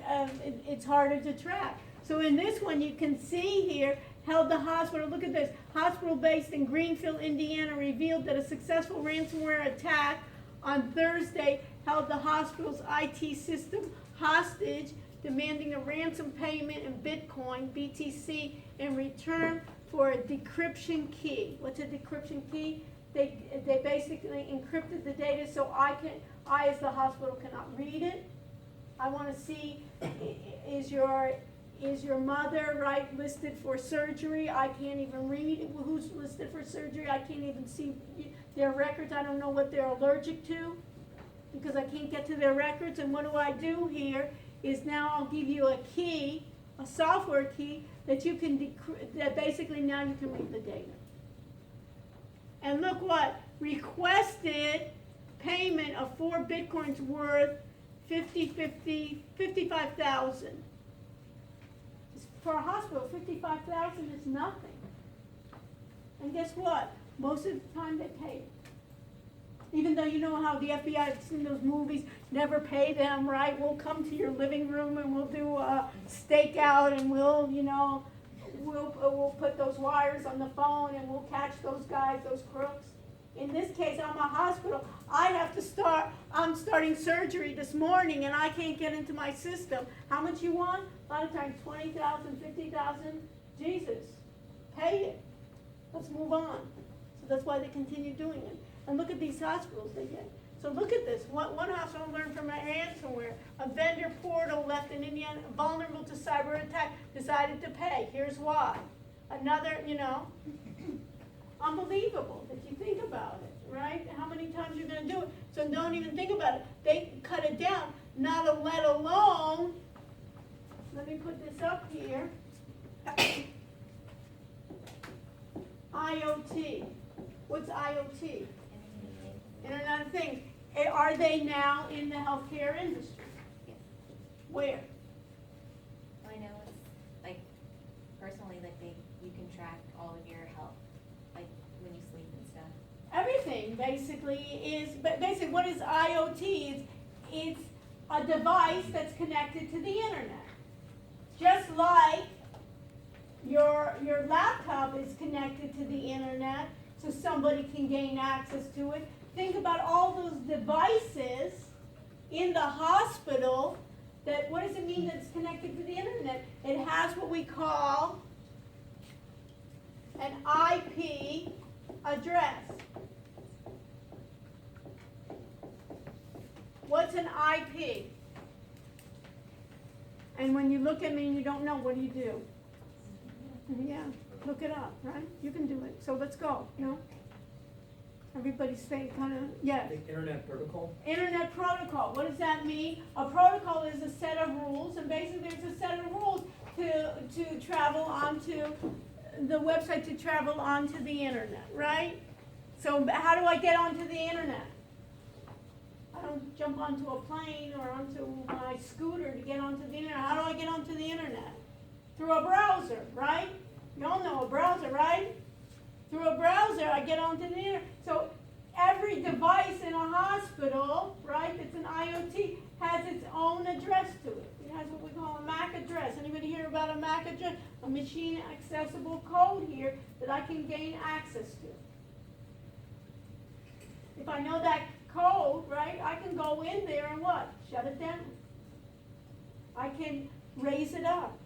it's harder to track. So in this one, you can see here, held the hospital, look at this, hospital based in Greenville, Indiana, revealed that a successful ransomware attack on Thursday held the hospital's IT system hostage, demanding a ransom payment in Bitcoin, BTC, in return for a decryption key. What's a decryption key? they basically encrypted the data so I as the hospital cannot read it. I wanna see, is your mother, right, listed for surgery? I can't even read who's listed for surgery. I can't even see their records. I don't know what they're allergic to because I can't get to their records. And what do I do here is now I'll give you a key, a software key that you can, that basically now you can read the data. And look what, requested payment of 4 Bitcoins worth 55,000. For a hospital, 55,000 is nothing. And guess what? Most of the time they pay it. Even though you know how the FBI, I've seen those movies, never pay them, right? We'll come to your living room and we'll do a stakeout and we'll, you know, we'll put those wires on the phone and we'll catch those guys, those crooks. In this case, I'm a hospital. I'm starting surgery this morning and I can't get into my system. How much you want? A lot of times 20,000, 50,000. Jesus, pay it. Let's move on. So that's why they continue doing it. And look at these hospitals they get. So look at this. One hospital learned from an ransomware. A vendor portal left in Indiana vulnerable to cyber attack, decided to pay. Here's why. Another, you know, unbelievable if you think about it, right? How many times you're going to do it? So don't even think about it. They cut it down. Let alone, let me put this up here. IoT. What's IoT? Internet of Things. Are they now in the healthcare industry? Yes. Where? I know it's like personally, like you can track all of your health, like when you sleep and stuff. Everything basically is, but basically what is IoT? It's a device that's connected to the internet. Just like your laptop is connected to the internet so somebody can gain access to it. Think about all those devices in the hospital that, what does it mean that it's connected to the internet? It has what we call an IP address. What's an IP? And when you look at me and you don't know, what do you do? Yeah, look it up, right? You can do it. So let's go. No? Everybody's saying kind of, yes. The internet protocol? Internet protocol. What does that mean? A protocol is a set of rules, and basically there's a set of rules to travel onto the website, to travel onto the internet, right? So how do I get onto the internet? I don't jump onto a plane or onto my scooter to get onto the internet. How do I get onto the internet? Through a browser, right? You all know a browser, right? Through a browser, I get onto the internet. So every device in a hospital, right, that's an IoT, has its own address to it. It has what we call a MAC address. Anybody hear about a MAC address? A machine accessible code here that I can gain access to. If I know that code, right, I can go in there and what? Shut it down. I can raise it up.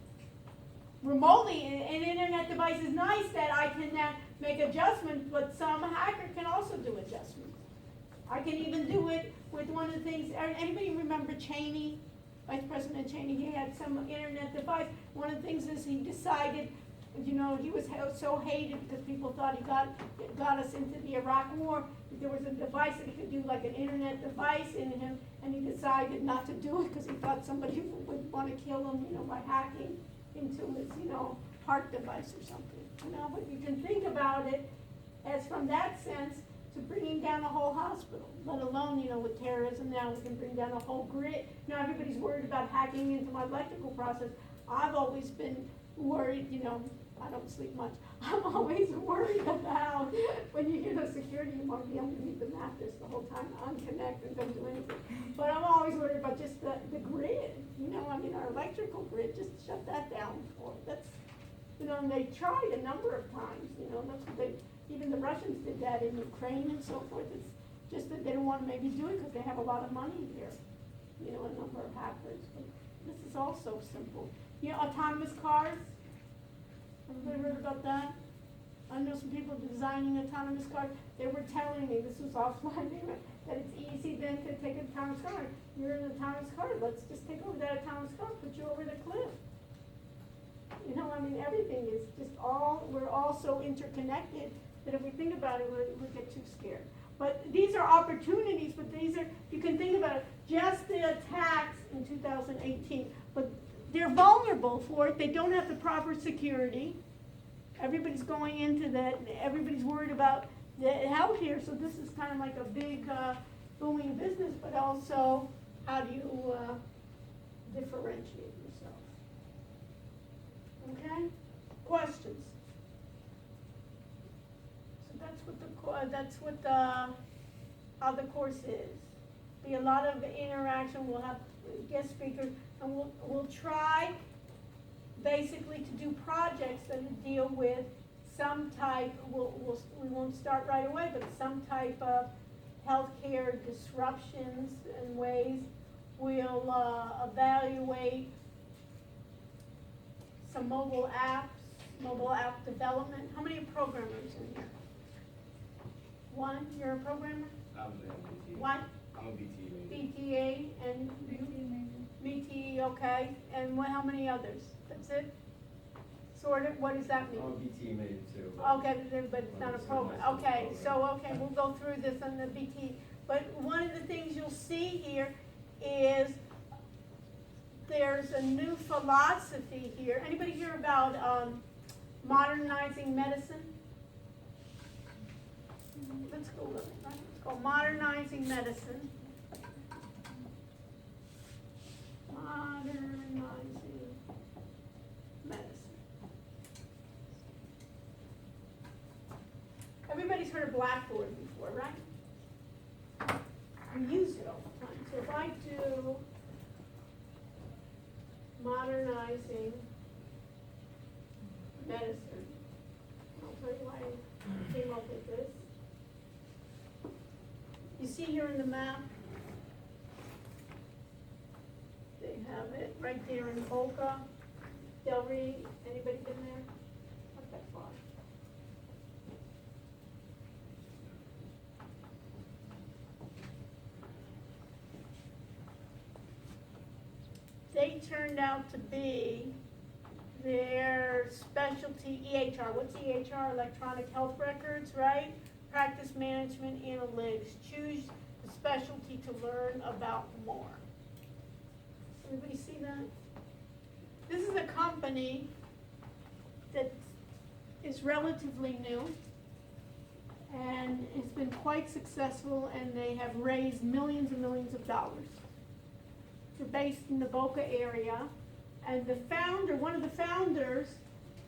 Remotely, an internet device is nice that I can make adjustments, but some hacker can also do adjustments. I can even do it with one of the things, anybody remember Cheney? Vice President Cheney, he had some internet device. One of the things is he decided, you know, he was so hated because people thought he got us into the Iraq War. There was a device that he could do, like an internet device in him, and he decided not to do it because he thought somebody would want to kill him, you know, by hacking into his, you know, heart device or something. You know, but you can think about it as from that sense to bringing down a whole hospital, let alone, you know, with terrorism now we can bring down a whole grid. You know, everybody's worried about hacking into my electrical process. I've always been worried, you know, I don't sleep much. I'm always worried about when you hear the security, you want to be underneath the mattress the whole time, unconnected, don't do anything. But I'm always worried about just the grid, you know, I mean, our electrical grid, just shut that down. That's, you know, and they tried a number of times, you know, that's what they, even the Russians did that in Ukraine and so forth. It's just that they don't want to maybe do it because they have a lot of money here, you know, a number of hackers. But this is all so simple. You know, autonomous cars. Everybody heard about that? I know some people designing autonomous cars, they were telling me, this was offline, that it's easy then to take an autonomous car. You're in an autonomous car, let's just take over that autonomous car, put you over the cliff. You know, I mean, everything is just we're all so interconnected that if we think about it, we get too scared. But these are opportunities, but you can think about it, just the attacks in 2018, but they're vulnerable for it, they don't have the proper security. Everybody's going into that, everybody's worried about the health here, so this is kind of like a big booming business, but also how do you differentiate yourself? Okay? Questions? So that's what how the course is. Be a lot of interaction, we'll have guest speakers, and we'll try basically to do projects that deal with some type, we won't start right away, but some type of healthcare disruptions and ways. We'll evaluate some mobile app development. How many programmers in here? One, you're a programmer? I'm a BT. One? I'm a BT major. BTA and BT, okay, and how many others? That's it? Sort of, what does that mean? I'm a BT major too. Okay, but it's not a program, okay, so, okay, we'll go through this on the BT, but one of the things you'll see here is there's a new philosophy here. Anybody hear about modernizing medicine? Let's go with it, right? It's called modernizing medicine. Modernizing medicine. Everybody's heard of Blackboard before, right? We use it all the time. So if I do modernizing medicine, I'll tell you why I came up with this. You see here in the map, they have it right there in Boca, Del Rey. Anybody been there? Not that far. They turned out to be their specialty EHR. What's EHR? Electronic health records, right? Practice management analytics. Choose the specialty to learn about more. Everybody see that? This is a company that is relatively new and has been quite successful, and they have raised millions and millions of dollars. They're based in the Boca area, and the founder, one of the founders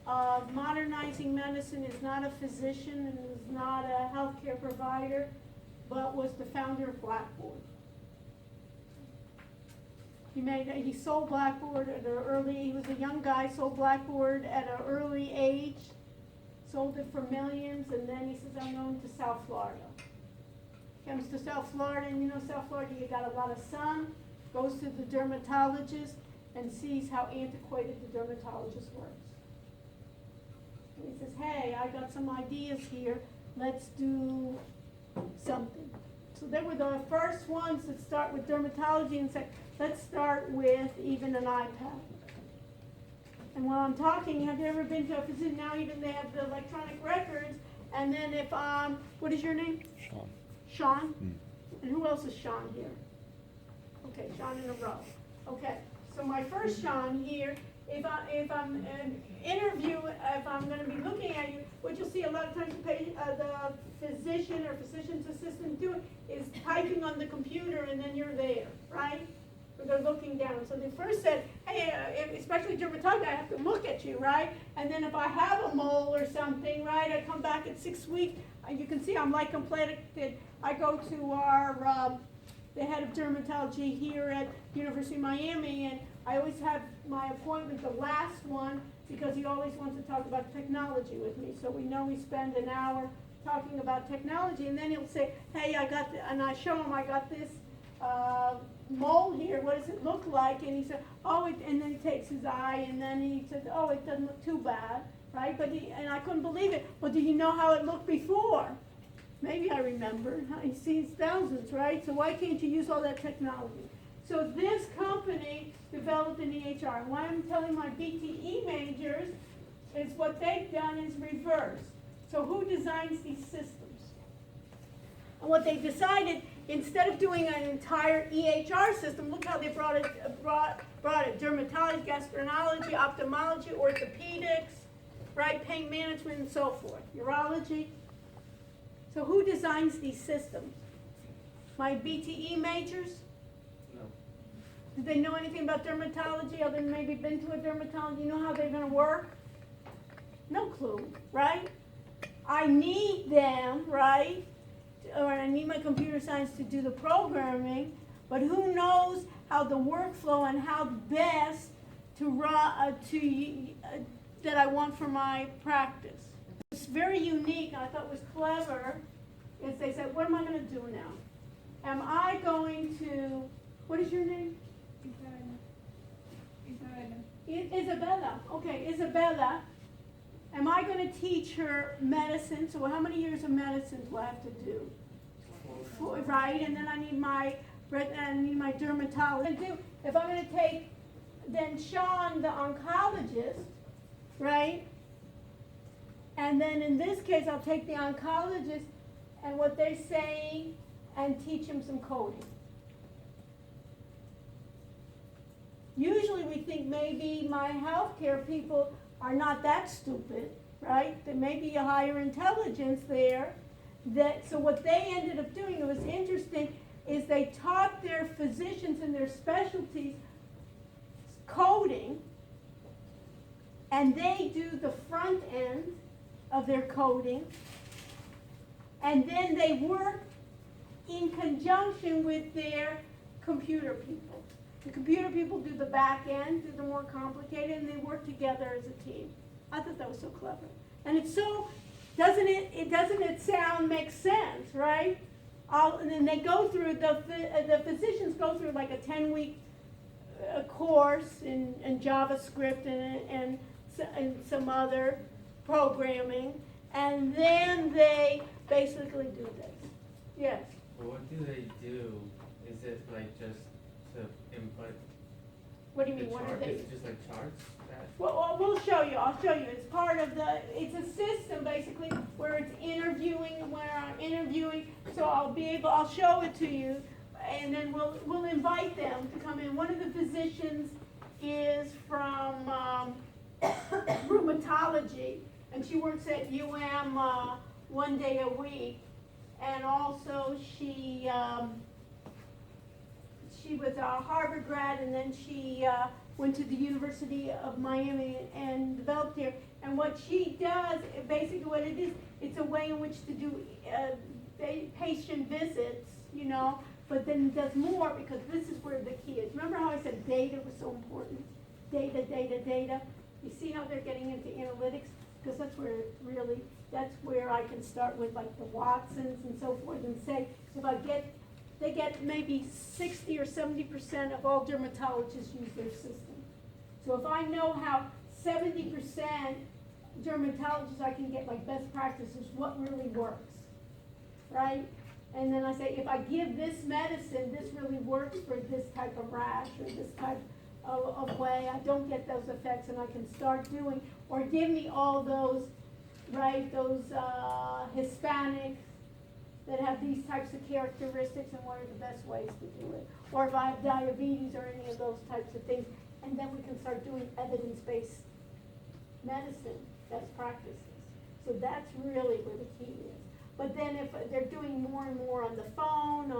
of Modernizing Medicine, is not a physician and is not a healthcare provider, but was the founder of Blackboard. He sold Blackboard at he was a young guy, sold Blackboard at an early age, sold it for millions, and then he says, I'm going to South Florida. Comes to South Florida, and you know South Florida, you got a lot of sun, goes to the dermatologist and sees how antiquated the dermatologist works. And he says, hey, I got some ideas here, let's do something. So they were the first ones that start with dermatology and say, let's start with even an iPad. And while I'm talking, have you ever been to a physician? Now even they have the electronic records, and then if, what is your name? Sean. Sean? And who else is Sean here? Okay, Sean in a row. Okay, so my first Sean here, if I'm if I'm going to be looking at you, what you'll see a lot of times the physician or physician's assistant doing is typing on the computer, and then you're there, right? Or they're looking down. So they first said, hey, especially dermatology, I have to look at you, right? And then if I have a mole or something, right, I come back in 6 weeks. You can see I'm like completed. I go to our the head of dermatology here at University of Miami, and I always have my appointment, the last one, because he always wants to talk about technology with me. So we know we spend an hour talking about technology, and then he'll say, hey, and I show him I got this mole here, what does it look like? And he said, and then he takes his eye, and then he said, oh, it doesn't look too bad. right? And I couldn't believe it. Well, do you know how it looked before? Maybe I remember. He sees thousands, right? So why can't you use all that technology? So this company developed an EHR. And why I'm telling my BTE majors is what they've done is reverse. So who designs these systems? And what they decided, instead of doing an entire EHR system, look how they brought it, dermatology, gastroenterology, ophthalmology, orthopedics, right, pain management and so forth, urology. So who designs these systems? My BTE majors? No. Do they know anything about dermatology other than maybe been to a dermatologist? You know how they're gonna work? No clue, right? I need them, right? Or I need my computer science to do the programming, but who knows how the workflow and how best to run, that I want for my practice. It's very unique, and I thought was clever, is they said, what am I gonna do now? Am I going to, what is your name? Isabella. Okay, Isabella. Am I gonna teach her medicine? So how many years of medicine do I have to do? 4, right, and then I need my dermatologist. If I'm gonna take then Sean, the oncologist, right? And then in this case, I'll take the oncologist and what they're saying and teach him some coding. Usually we think maybe my healthcare people are not that stupid, right? There may be a higher intelligence there. So what they ended up doing, it was interesting, is they taught their physicians and their specialties coding, and they do the front end of their coding, and then they work in conjunction with their computer people. The computer people do the back end, do the more complicated, and they work together as a team. I thought that was so clever. And it's so, doesn't it sound make sense, right? And then they go through, the physicians go through like a 10-week course in JavaScript and some other programming, and then they basically do this. Yes? Well, what do they do? Is it like just to input What do you the mean? What are chart? they? Is it just like charts? That Well, we'll show you. I'll show you. It's part of it's a system basically where it's interviewing, where I'm interviewing. So I'll show it to you, and then we'll invite them to come in. One of the physicians is from rheumatology, and she works at UM 1 day a week, and also she was a Harvard grad, and then she went to the University of Miami and developed here. And what she does, basically what it is, it's a way in which to do patient visits, but then it does more, because this is where the key is. Remember how I said data was so important? Data, data, data. You see how they're getting into analytics? Because that's where I can start with like the Watsons and so forth and say, they get maybe 60 or 70% of all dermatologists use their system. So if I know how 70% dermatologists, I can get like best practices, what really works, right? And then I say, if I give this medicine, this really works for this type of rash or this type of way, I don't get those effects, and I can start doing, or give me all those, right, those Hispanics that have these types of characteristics, and what are the best ways to do it. Or if I have diabetes or any of those types of things, and then we can start doing evidence-based medicine, best practices. So that's really where the key is. But then if they're doing more and more on the phone,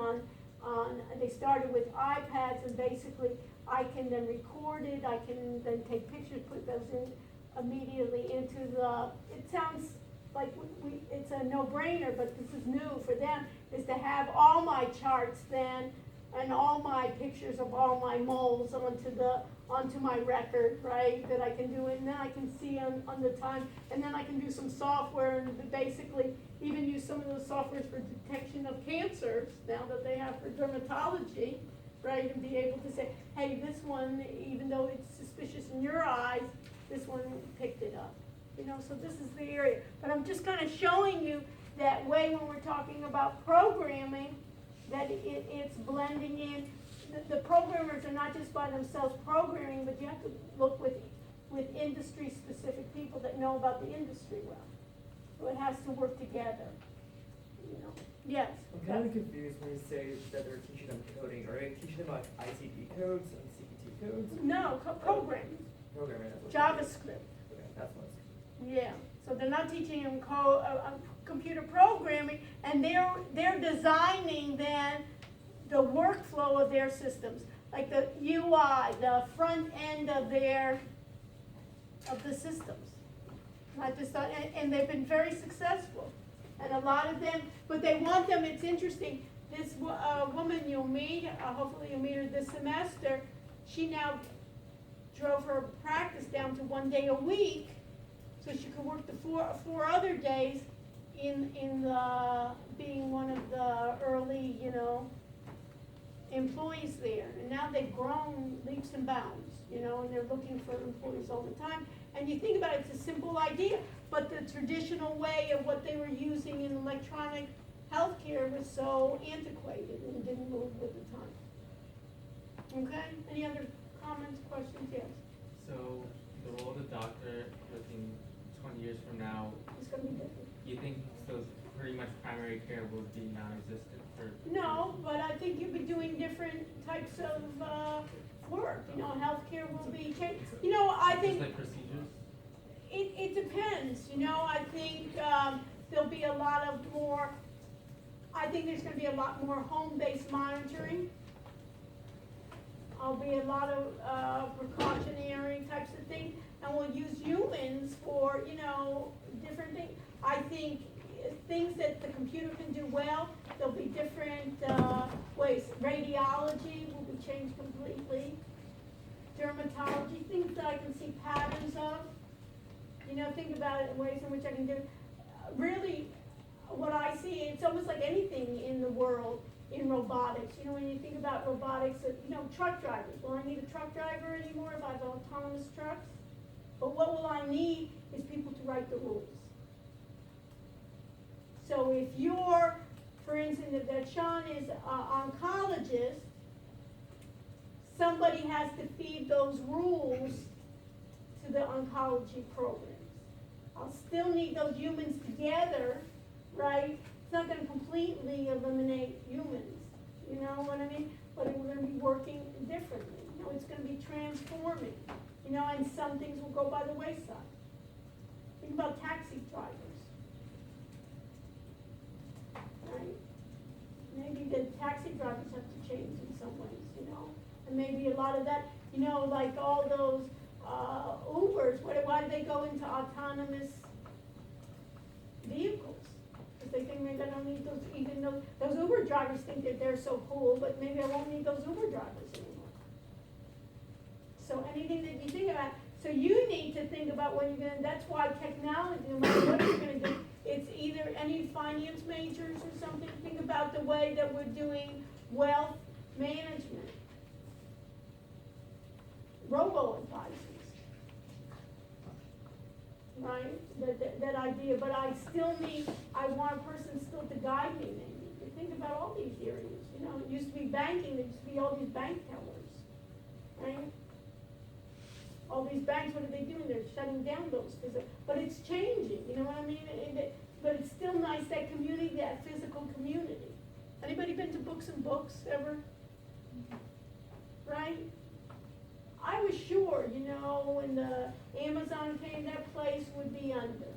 they started with iPads, and basically I can then record it, I can then take pictures, put those in immediately into it sounds like it's a no-brainer, but this is new for them, is to have all my charts then, and all my pictures of all my moles onto my record, right, that I can do, and then I can see on the time, and then I can do some software, and basically even use some of those softwares for detection of cancers, now that they have for dermatology, right, and be able to say, hey, this one, even though it's suspicious in your eyes, this one picked it up. you know, so this is the area. But I'm just kind of showing you that way when we're talking about programming, that it's blending in. The programmers are not just by themselves programming, but you have to look with industry-specific people that know about the industry well. So it has to work together, you know. Yes? I'm kind of confused when you say that they're teaching them coding. Are they teaching them like ICD codes and CPT codes? No, programming, Programming, that's what. JavaScript. Okay, that's what. Yeah, so they're not teaching them computer programming, and they're designing then the workflow of their systems, like the UI, the front end of the systems. Not just, and they've been very successful, and a lot of them, but they want them, it's interesting, this woman you'll meet, hopefully you'll meet her this semester, she now drove her practice down to 1 day a week, so she could work the four other days in the, being one of the early, you know, employees there. And now they've grown leaps and bounds, you know, and they're looking for employees all the time. And you think about it, it's a simple idea, but the traditional way of what they were using in electronic healthcare was so antiquated and didn't move with the time. Okay, any other comments, questions? Yes, So the role of the doctor looking 20 years from now, it's gonna be different. you think those pretty much primary care will be non-existent for? No, but I think you'll be doing different types of work, you know, healthcare will be changed. You know, I Just think like procedures? it depends, you know, I think there'll be a lot of more, I think there's gonna be a lot more home-based monitoring. There'll be a lot of precautionary types of things, and we'll use humans for, you know, different things. I think things that the computer can do well, there'll be different ways. Radiology will be changed completely. Dermatology, things that I can see patterns of. You know, think about it in ways in which I can do. Really, what I see, it's almost like anything in the world in robotics. You know, when you think about robotics, you know, truck drivers. Will I need a truck driver anymore if I have autonomous trucks? But what will I need is people to write the rules. So if you're, for instance, that Sean is an oncologist, somebody has to feed those rules to the oncology programs. I'll still need those humans together, right? It's not going to completely eliminate humans, you know what I mean? But we're going to be working differently. You know, it's going to be transforming, you know, and some things will go by the wayside. Think about taxi drivers, right? Maybe the taxi drivers have to change in some ways, you know, and maybe a lot of that, you know, like all those Ubers, why do they go into autonomous vehicles? Because they think maybe I don't need those, even though those Uber drivers think that they're so cool, but maybe I won't need those Uber drivers anymore. So anything that you think about, so you need to think about what you're gonna, that's why technology, no matter what you're gonna do, it's either any finance majors or something, think about the way that we're doing wealth management. Robo-advisors. Right, that idea, but I still need, I want a person still to guide me maybe. You think about all these areas, you know, it used to be banking, there used to be all these bank tellers, right? All these banks, what are they doing? They're shutting down those, but it's changing, you know what I mean? But it's still nice, that community, that physical community. Anybody been to Books and Books ever? Right? I was sure, you know, when the Amazon came, that place would be under,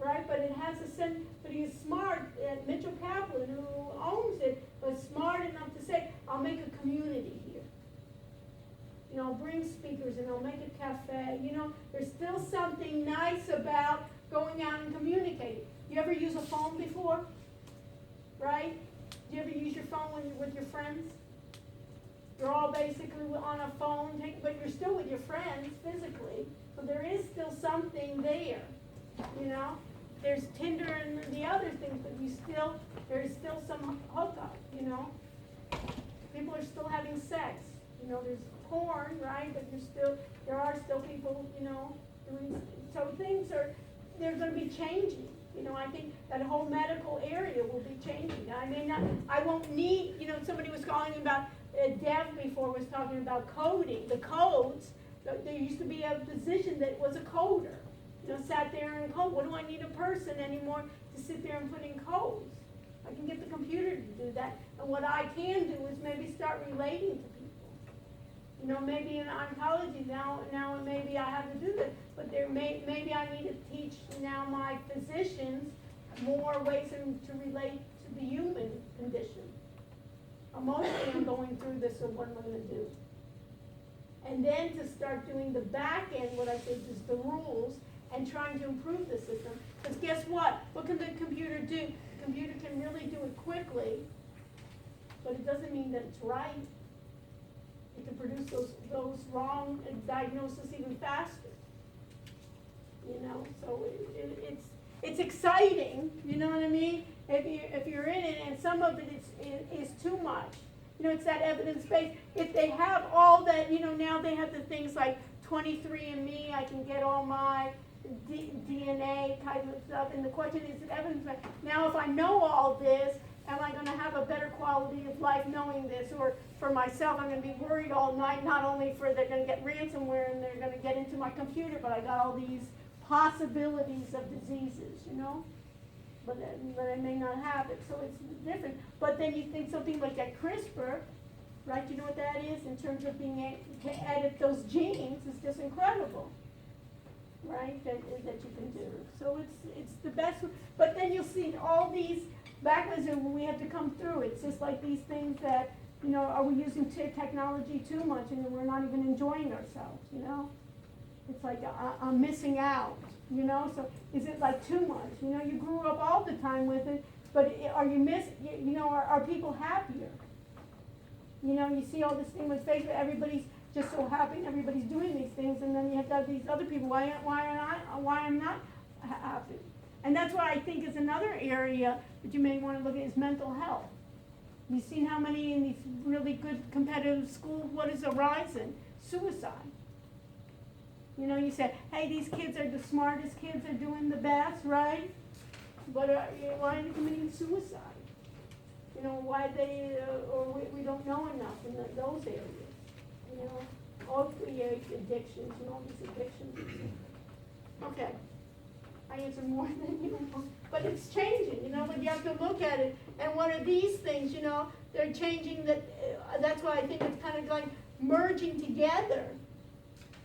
right? But it has a sense, but he is smart, Mitchell Kaplan, who owns it, was smart enough to say, I'll make a community here. You know, I'll bring speakers and I'll make a cafe. You know, there's still something nice about going out and communicating. You ever use a phone before? Right? Do you ever use your phone when you're with your friends? You're all basically on a phone, but you're still with your friends physically. So there is still something there, you know? There's Tinder and the other things, but there's still some hookup, you know? People are still having sex. You know, there's porn, right? But there are still people, you know, doing so things are, they're gonna be changing. You know, I think that whole medical area will be changing. I won't need, you know, somebody was calling about, Dev before was talking about coding, the codes. There used to be a position that was a coder, you know, sat there and code. What do I need a person anymore to sit there and put in codes? I can get the computer to do that. And what I can do is maybe start relating to people. You know, maybe in oncology now maybe I have to do that, but maybe I need to teach now my physicians more ways to relate to the human condition. Emotionally, I'm going through this, so what am I gonna do? And then to start doing the back end, what I said is the rules, and trying to improve the system. Because guess what? What can the computer do? The computer can really do it quickly, but it doesn't mean that it's right. It can produce those wrong diagnoses even faster. You know, so it's exciting, you know what I mean? If you're in it, and some of it is too much. You know, it's that evidence-based. If they have all that, you know, now they have the things like 23andMe, I can get all my DNA type of stuff, and the question is evidence-based. Now, if I know all this, am I gonna have a better quality of life knowing this? Or for myself, I'm gonna be worried all night, not only for they're gonna get ransomware and they're gonna get into my computer, but I got all these possibilities of diseases, you know? But I may not have it, so it's different. But then you think something like that CRISPR, right? You know what that is in terms of being able to edit those genes is just incredible, right? That you can do. So it's the best. But then you'll see all these backwards, and we have to come through. It's just like these things that, you know, are we using technology too much and we're not even enjoying ourselves, you know? It's like I'm missing out, you know? So is it like too much? You know, you grew up all the time with it, but are you you know, are people happier? You know, you see all this thing with Facebook, everybody's just so happy and everybody's doing these things, and then you have to have these other people, why I'm not happy? And that's why I think is another area that you may want to look at is mental health. You've seen how many in these really good competitive schools, what is arising? Suicide. You know, you say, hey, these kids are the smartest kids, are doing the best, right? But why are they committing suicide? You know, why they, or we don't know enough in those areas. You know, opioid addictions and all these addictions. Okay, I answered more than you, but it's changing, you know, but you have to look at it. And one of these things, you know, they're changing that's why I think it's kind of like merging together.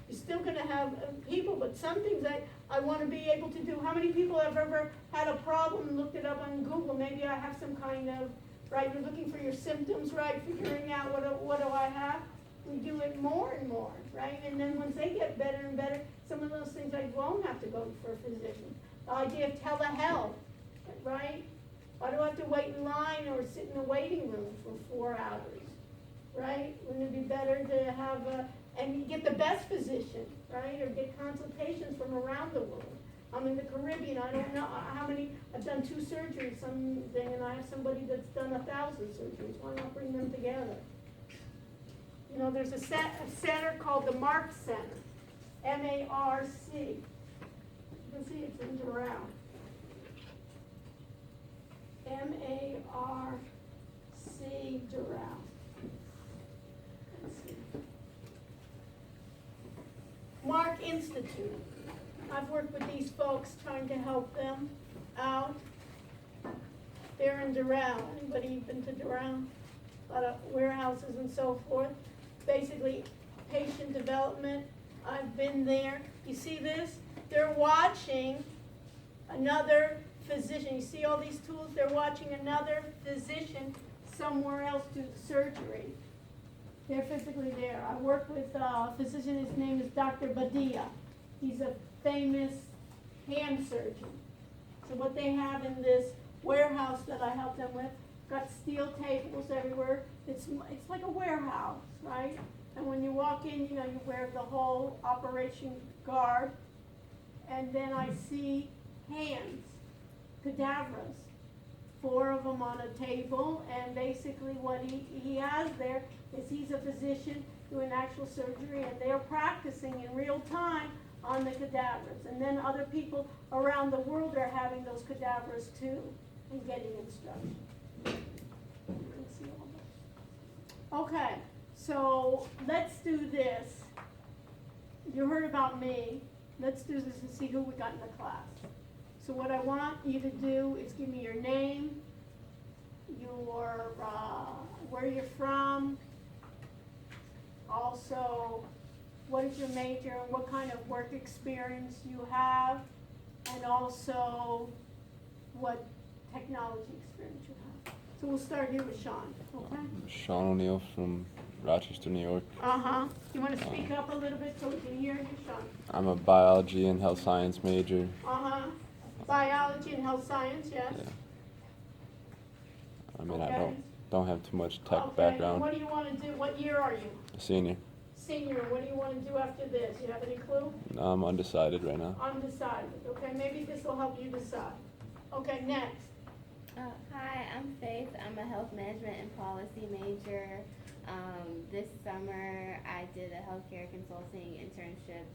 You're still going to have people, but some things I want to be able to do. How many people have ever had a problem and looked it up on Google? Maybe I have some kind of, right, you're looking for your symptoms, right, figuring out what do I have. We do it more and more, right? And then once they get better and better, some of those things I won't have to go for a physician. The idea of telehealth, right? Why do I have to wait in line or sit in a waiting room for 4 hours, right? Wouldn't it be better to have and you get the best physician, right? Or get consultations from around the world. I'm in the Caribbean, I don't know how many, I've done 2 surgeries, something, and I have somebody that's done 1,000 surgeries. Why not bring them together? You know, there's a center called the Mark Center, M-A-R-C. You can see it's in Doral. M-A-R-C, Doral. Let's see. Mark Institute. I've worked with these folks trying to help them out. They're in Doral. Anybody been to Doral? A lot of warehouses and so forth. Basically, patient development. I've been there. You see this? They're watching another physician. You see all these tools? They're watching another physician somewhere else do the surgery. They're physically there. I work with a physician, his name is Dr. Badia. He's a famous hand surgeon. So what they have in this warehouse that I help them with, got steel tables everywhere. It's like a warehouse, right? And when you walk in, you know, you wear the whole operation garb. And then I see hands, cadavers, 4 of them on a table. And basically what he has there is he's a physician doing actual surgery, and they're practicing in real time on the cadavers. And then other people around the world are having those cadavers too and getting instruction. You can see all that. Okay, so let's do this. You heard about me. Let's do this and see who we got in the class. So what I want you to do is give me your name, your, where you're from, also what is your major and what kind of work experience you have, and also what technology experience you have. So we'll start here with Sean, okay? Sean O'Neill from Rochester, New York. Uh-huh. You want to speak up a little bit so we can hear you, Sean? I'm a biology and health science major. Uh-huh. Biology and health science, yes? Yeah. I mean, Okay. I don't have too much tech Okay, background. what do you want to do? What year are you? Senior. Senior, what do you want to do after this? You have any clue? I'm undecided right now. Undecided, okay, maybe this will help you decide. Okay, next. Hi, I'm Faith. I'm a health management and policy major. This summer, I did a healthcare consulting internship,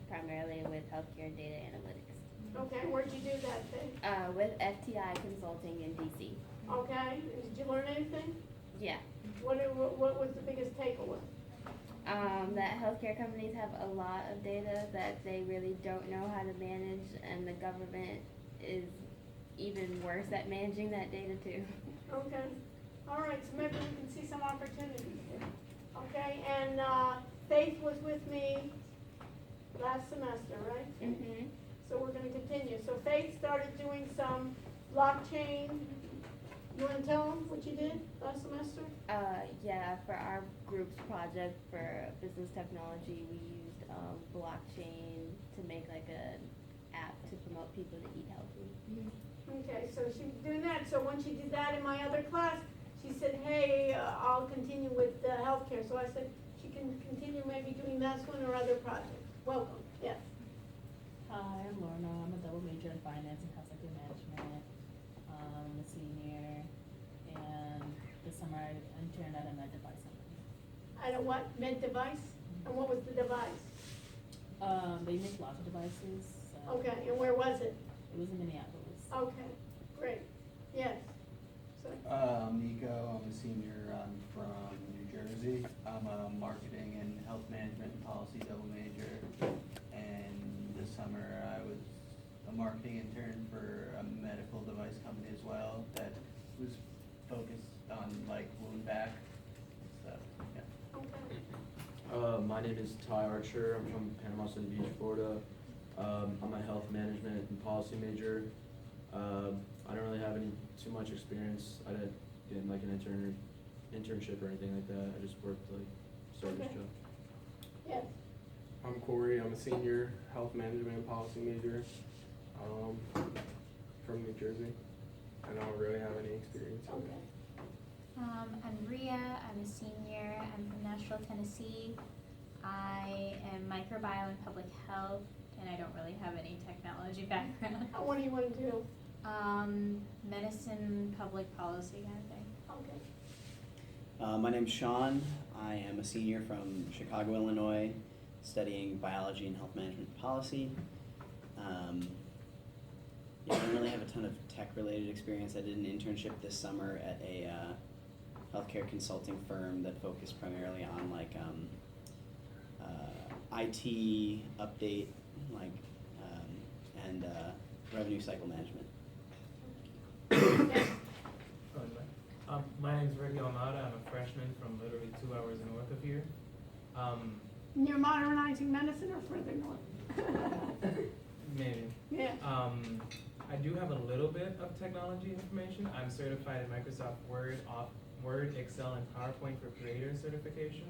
primarily with healthcare data analytics, Okay, where'd you do that thing? with FTI Consulting in DC. Okay, and did you learn anything? Yeah. What was the biggest takeaway? That healthcare companies have a lot of data that they really don't know how to manage, and the government is even worse at managing that data too. Okay, all right, so maybe we can see some opportunities here. Okay, and Faith was with me last semester, right? Mm-hmm. So we're gonna continue. So Faith started doing some blockchain. You wanna tell them what you did last semester? Yeah, for our group's project for business technology, we used blockchain to make like an app to promote people to eat healthy. Okay, so she was doing that. So when she did that in my other class, she said, hey, I'll continue with healthcare. So I said, she can continue maybe doing this one or other projects. Welcome, yes. Hi, I'm Lorna. I'm a double major in finance and health sector management. I'm a senior, and this summer I interned at a med device company. I don't what, med device? And what was the device? They make lots of devices. So Okay, and where was it? It was in Minneapolis. Okay, great, yes. So, Nico, I'm a senior, I'm from New Jersey. I'm a marketing and health management and policy double major. And this summer I was a marketing intern for a medical device company as well that was focused on like wound vac stuff, yeah. okay. My name is Ty Archer. I'm from Panama City Beach, Florida. I'm a health management and policy major. I don't really have too much experience. I didn't get like an internship or anything like that. I just worked like service Okay. job. Yes, I'm Corey. I'm a senior health management and policy major from New Jersey. I don't really have any experience. okay. I'm Ria, I'm a senior, I'm from Nashville, Tennessee. I am microbiome and public health, and I don't really have any technology background. What do you want to do? Medicine, public policy kind of thing. Okay. My name's Sean. I am a senior from Chicago, Illinois, studying biology and health management policy. Yeah, I don't really have a ton of tech-related experience. I did an internship this summer at a healthcare consulting firm that focused primarily on like IT update, like and revenue cycle management. My name's Ricky Almada. I'm a freshman from literally 2 hours north of here. Near modernizing medicine or further north? Maybe. Yeah. I do have a little bit of technology information. I'm certified in Microsoft Word, Excel, and PowerPoint for Creator certification.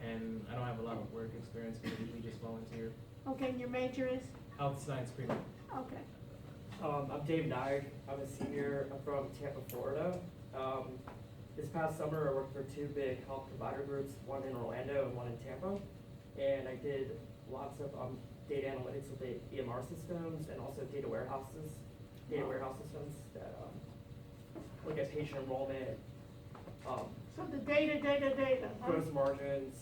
And I don't have a lot of work experience because I usually just volunteer. Okay, and your major is? Health science pre-med. Okay. I'm Dave Nyg. I'm a senior. I'm from Tampa, Florida. This past summer, I worked for two big health provider groups, one in Orlando and one in Tampa. And I did lots of data analytics with the EMR systems and also data warehouse systems that look at patient enrollment, So the data, huh? gross margins,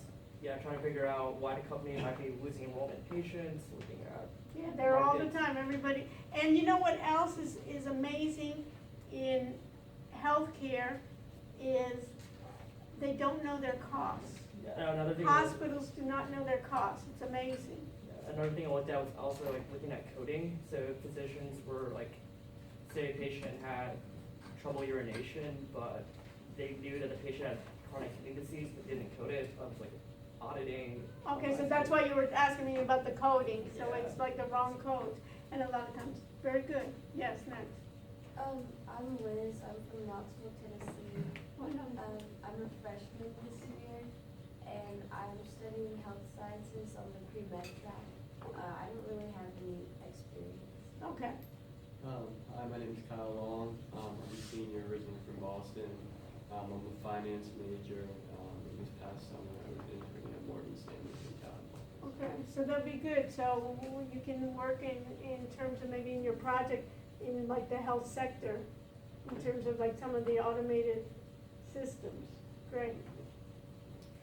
yeah, trying to figure out why the company might be losing enrollment patients, looking at. Yeah, they're all the market- time, everybody. And you know what else is amazing in healthcare is they don't know their costs. Yeah, another thing. Hospitals do not know their costs. It's amazing. Another thing I looked at was also like looking at coding. So physicians were like, say a patient had trouble urination, but they knew that the patient had chronic kidney disease, but didn't code it. I was like auditing. Okay, so that's why you were asking me about the coding, so Yeah. it's like the wrong codes, and a lot of times, very good, yes, next. I'm Liz, I'm from Knoxville, Tennessee. I'm a freshman this year, and I'm studying health sciences on the pre-med track. I don't really have any experience. Okay, Hi, my name is Kyle Long. I'm a senior originally from Boston. I'm a finance major. This past summer, I was interning at Morgan Stanley in town. okay, so that'd be good, so you can work in terms of maybe in your project, in like the health sector, in terms of like some of the automated systems, great.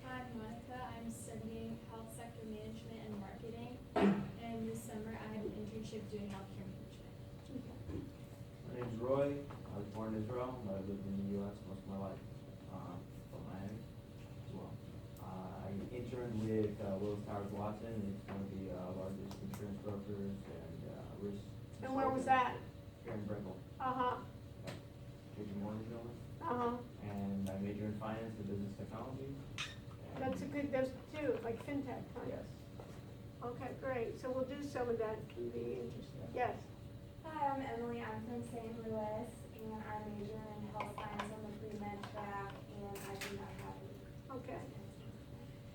I'm Monica. I'm studying health sector management and marketing. And this summer I had an internship doing healthcare management. My name's Roy. I was born in Israel, but I lived in the U.S. most of my life, from Miami as well. I interned with Willis Towers Watson. It's one of the largest insurance brokers and risk. And where was that? Here in Brickell, Uh-huh, JP Morgan building. uh-huh, And I majored in finance and business technology. that's a good, those two, like fintech, huh? Yes. Okay, great, so we'll do some of that, can be interesting, yes. Hi, I'm Emily. I'm from St. Louis, and I major in health science on the pre-med track, and I do not have any. Okay,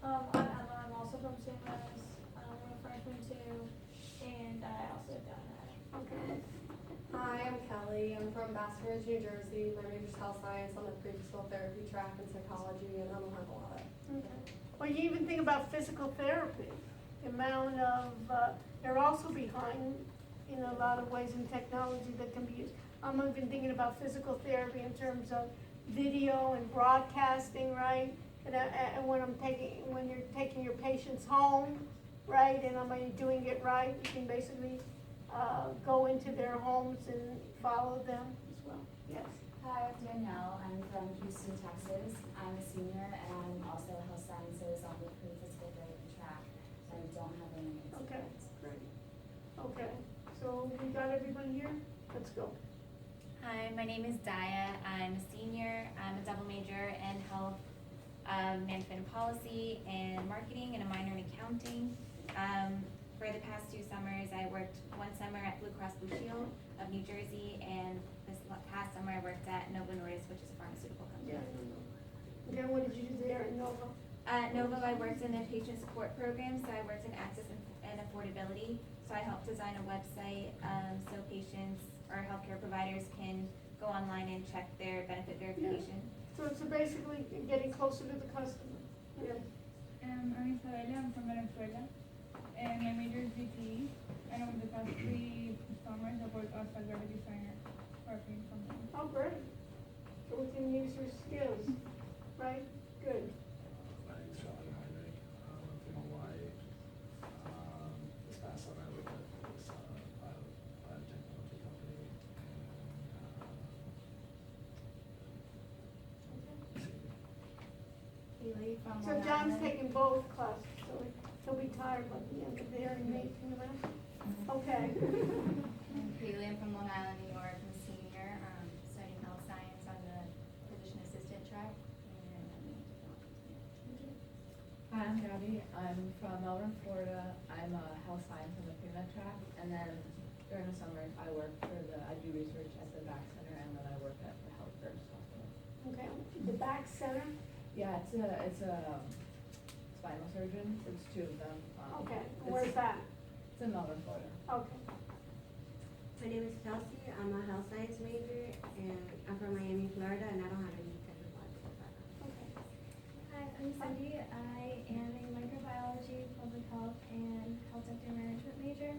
I'm Emma. I'm also from St. Louis. I'm a freshman too, and I also don't have. okay. Hi, I'm Kelly. I'm from Baton Rouge, New Jersey. My major's health science on the physical therapy track and psychology, and I don't have a lot. Okay. Well, you even think about physical therapy, the amount of, they're also behind in a lot of ways in technology that can be used. I'm even thinking about physical therapy in terms of video and broadcasting, right? And when you're taking your patients home, right, and doing it right, you can basically, go into their homes and follow them as well, yes. Hi, I'm Danielle. I'm from Houston, Texas. I'm a senior and I'm also health sciences on the pre-physical therapy track. So I don't have any Okay, experience. great. Okay, so we got everybody here? Let's go. Hi, my name is Daya. I'm a senior. I'm a double major in health management and policy and marketing and a minor in accounting. For the past 2 summers, I worked one summer at Blue Cross Blue Shield of New Jersey, and this past summer I worked at Novo Nordisk, which is a pharmaceutical company. Yeah, I know. Okay, what did you do there in Nova? At Novo, I worked in their patient support program, so I worked in access and affordability. So I helped design a website so patients or healthcare providers can go online and check their benefit verification. So it's basically getting closer to the customer. Yes. I'm Isabella. I'm from Venezuela, and my major is DTE. And over the past 3 summers, I've worked as a graphic designer for a print company. Oh, great. So we can use your skills, right? Good. My name's Charlie Heinrich. I'm from Hawaii. This past summer I worked at this biotechnology company. Haley from So Long John's Island. taking both classes, so he'll be tired by the end of the year, May, Okay. I'm Haley. I'm from Long Island, New York. I'm a senior, studying health science on the physician assistant track. And Hi, I'm Gabby. I'm from Melbourne, Florida. I'm a health science on the pre-med track, and then during the summers I do research at the back center, and then I work at the Health First Hospital. Okay, the back center? Yeah, it's a spinal surgeon. It's 2 of them. Okay, and where's that? It's in Melbourne, Florida. Okay. My name is Kelsey. I'm a health science major, and I'm from Miami, Florida, and I don't have any technological background. Okay. Hi, I'm Cindy. I am a microbiology, public health, and health sector management major.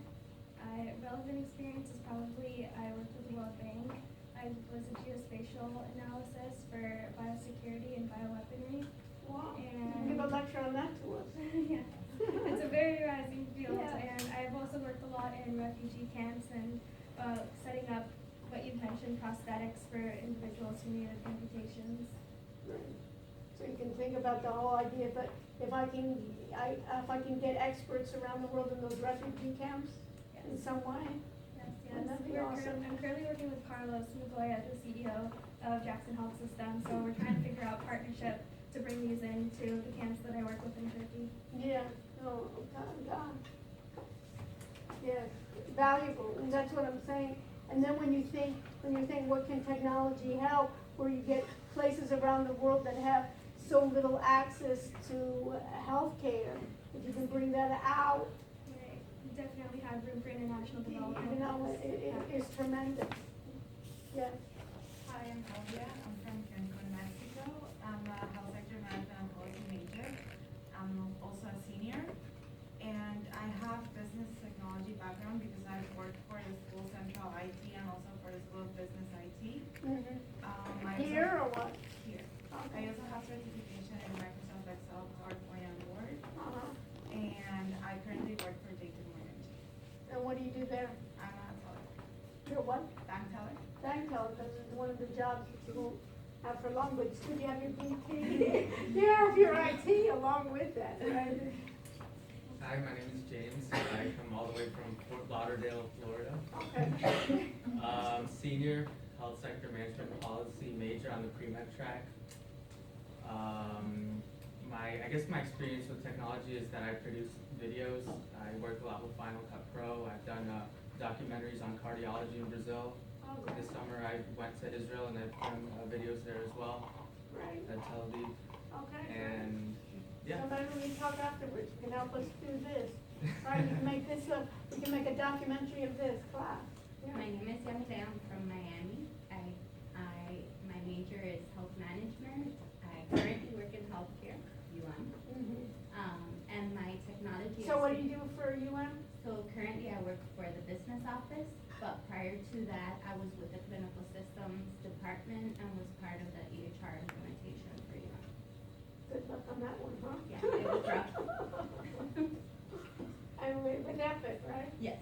Relevant experience is probably I worked with the World Bank. I was a geospatial analysis for biosecurity and bioweaponry. Wow. And Give lecture on that to us. Yeah. It's a very rising field, Yeah. and I've also worked a lot in refugee camps and setting up what you've mentioned, prosthetics for individuals who need amputations. So you can think about the whole idea, but if I can get experts around the world in those refugee camps in some way. Yes, That'd be We're awesome. I'm currently working with Carlos Mugoya, the CEO of Jackson Health System, so we're trying to figure out partnership to bring these into the camps that I work with in Turkey. Yeah, oh, God. Yeah, valuable, and that's what I'm saying. And then when you think what can technology help, where you get places around the world that have so little access to healthcare, if you can bring that out, Right. We definitely have room for international development. you know, it's tremendous. Yeah. Hi, I'm Claudia. I'm from Cancun, Mexico. I'm a health sector management and policy major. I'm also a senior. And I have business technology background because I've worked for the school central IT and also for the school of business IT. Here or what? Here. Okay. I also have certification in Microsoft Excel, PowerPoint, and Word. Uh-huh. And I currently work for JP Morgan. And what do you do there? I'm a teller. You're what? Bank teller. Bank teller, this is one of the jobs that you won't have for long, but it's good you have your BP. You have your IT along with that, right? Hi, my name is James. I come all the way from Fort Lauderdale, Florida. Okay. Senior health sector management policy major on the pre-med track. I guess my experience with technology is that I produce videos. I work a lot with Final Cut Pro. I've done documentaries on cardiology in Brazil. Okay. This summer I went to Israel and I've done videos there as well. Right. At Tel Aviv. Okay. And yeah. So maybe we talk afterwards, you can help us do this. Right, we can make this we can make a documentary of this class. Yeah. My name is Yamile. I'm from Miami. My major is health management. I currently work in healthcare, UM. And my technology. So what do you do for UM? So currently I work for the business office, but prior to that I was with the clinical systems department and was part of the EHR implementation for UM. Good luck on that one, huh? Yeah, it was rough. And with Epic, right? Yes.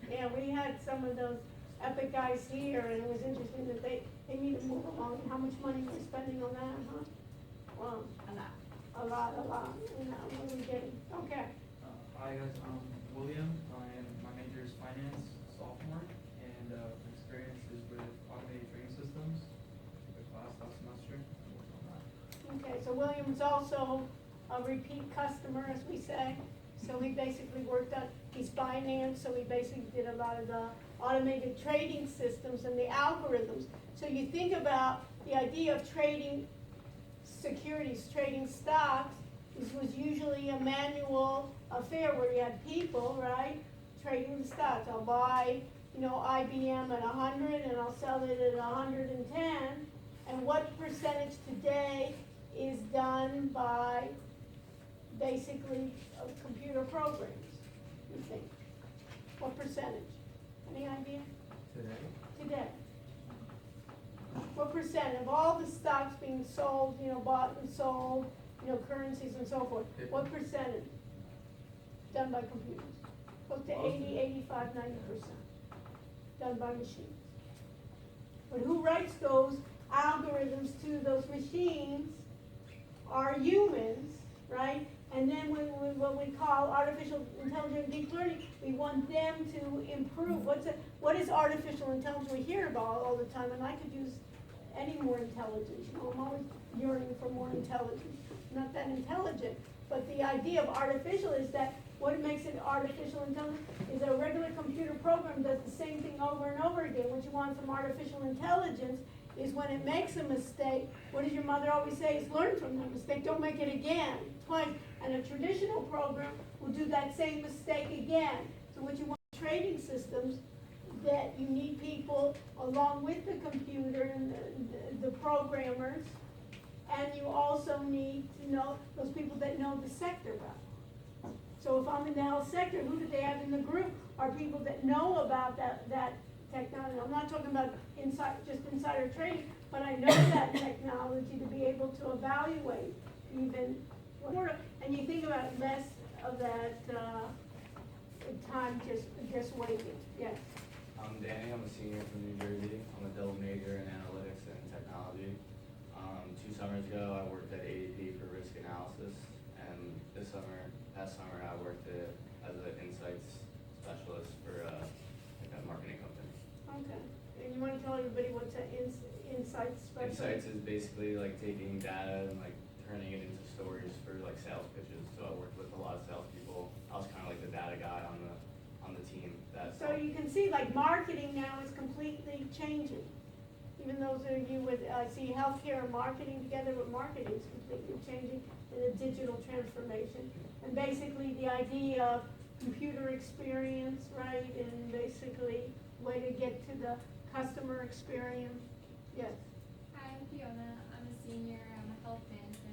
Yeah, we had some of those Epic guys here, and it was interesting that they need to move along. How much money we're spending on that, huh? Well, a lot, you know, what are we getting? Okay. Hi guys, I'm William, and my major is finance, sophomore, and my experience is with automated trading systems. The class last semester, I worked on that. Okay, so William's also a repeat customer, as we say. So he basically worked on, he's finance, so he basically did a lot of the automated trading systems and the algorithms. So you think about the idea of trading securities, trading stocks. This was usually a manual affair where you had people, right, trading the stocks. I'll buy, IBM at 100 and I'll sell it at 110. And what percentage today is done by basically computer programs, you think? What percentage? Any idea? Today. What percent of all the stocks being sold, bought and sold, currencies and so forth, what percentage done by computers? Close to 80, 85, 90% done by machines. But who writes those algorithms to those machines are humans, right? And then what we call artificial intelligence, deep learning, we want them to improve. What is artificial intelligence? We hear about all the time, and I could use any more intelligence. I'm always yearning for more intelligence. I'm not that intelligent, but the idea of artificial is that what makes it artificial intelligence is a regular computer program does the same thing over and over again. What you want from artificial intelligence is when it makes a mistake, what does your mother always say? Is learn from that mistake, don't make it again, twice. And a traditional program will do that same mistake again. So what you want in trading systems, that you need people along with the computer and the programmers, and you also need to know those people that know the sector well. So if I'm in the health sector, who do they have in the group? Are people that know about that technology. I'm not talking about just insider trading, but I know that technology to be able to evaluate even more, and you think about less of that, time just waiting, yes. I'm Danny, I'm a senior from New Jersey. I'm a double major in analytics and technology. 2 summers ago, I worked at ADP for risk analysis, and past summer, I worked as an insights specialist for like a marketing company. Okay, and you wanna tell everybody what's an insights specialist? Insights is basically like taking data and like turning it into stories for like sales pitches. So I worked with a lot of salespeople. I was kind of like the data guy on the team. So you can see, like, marketing now is completely changing. Even those of you with, see healthcare and marketing together, with marketing is completely changing in a digital transformation. And basically the idea of computer experience, right, and basically way to get to the customer experience. Yes. Hi, I'm Fiona. I'm a senior. I'm a health management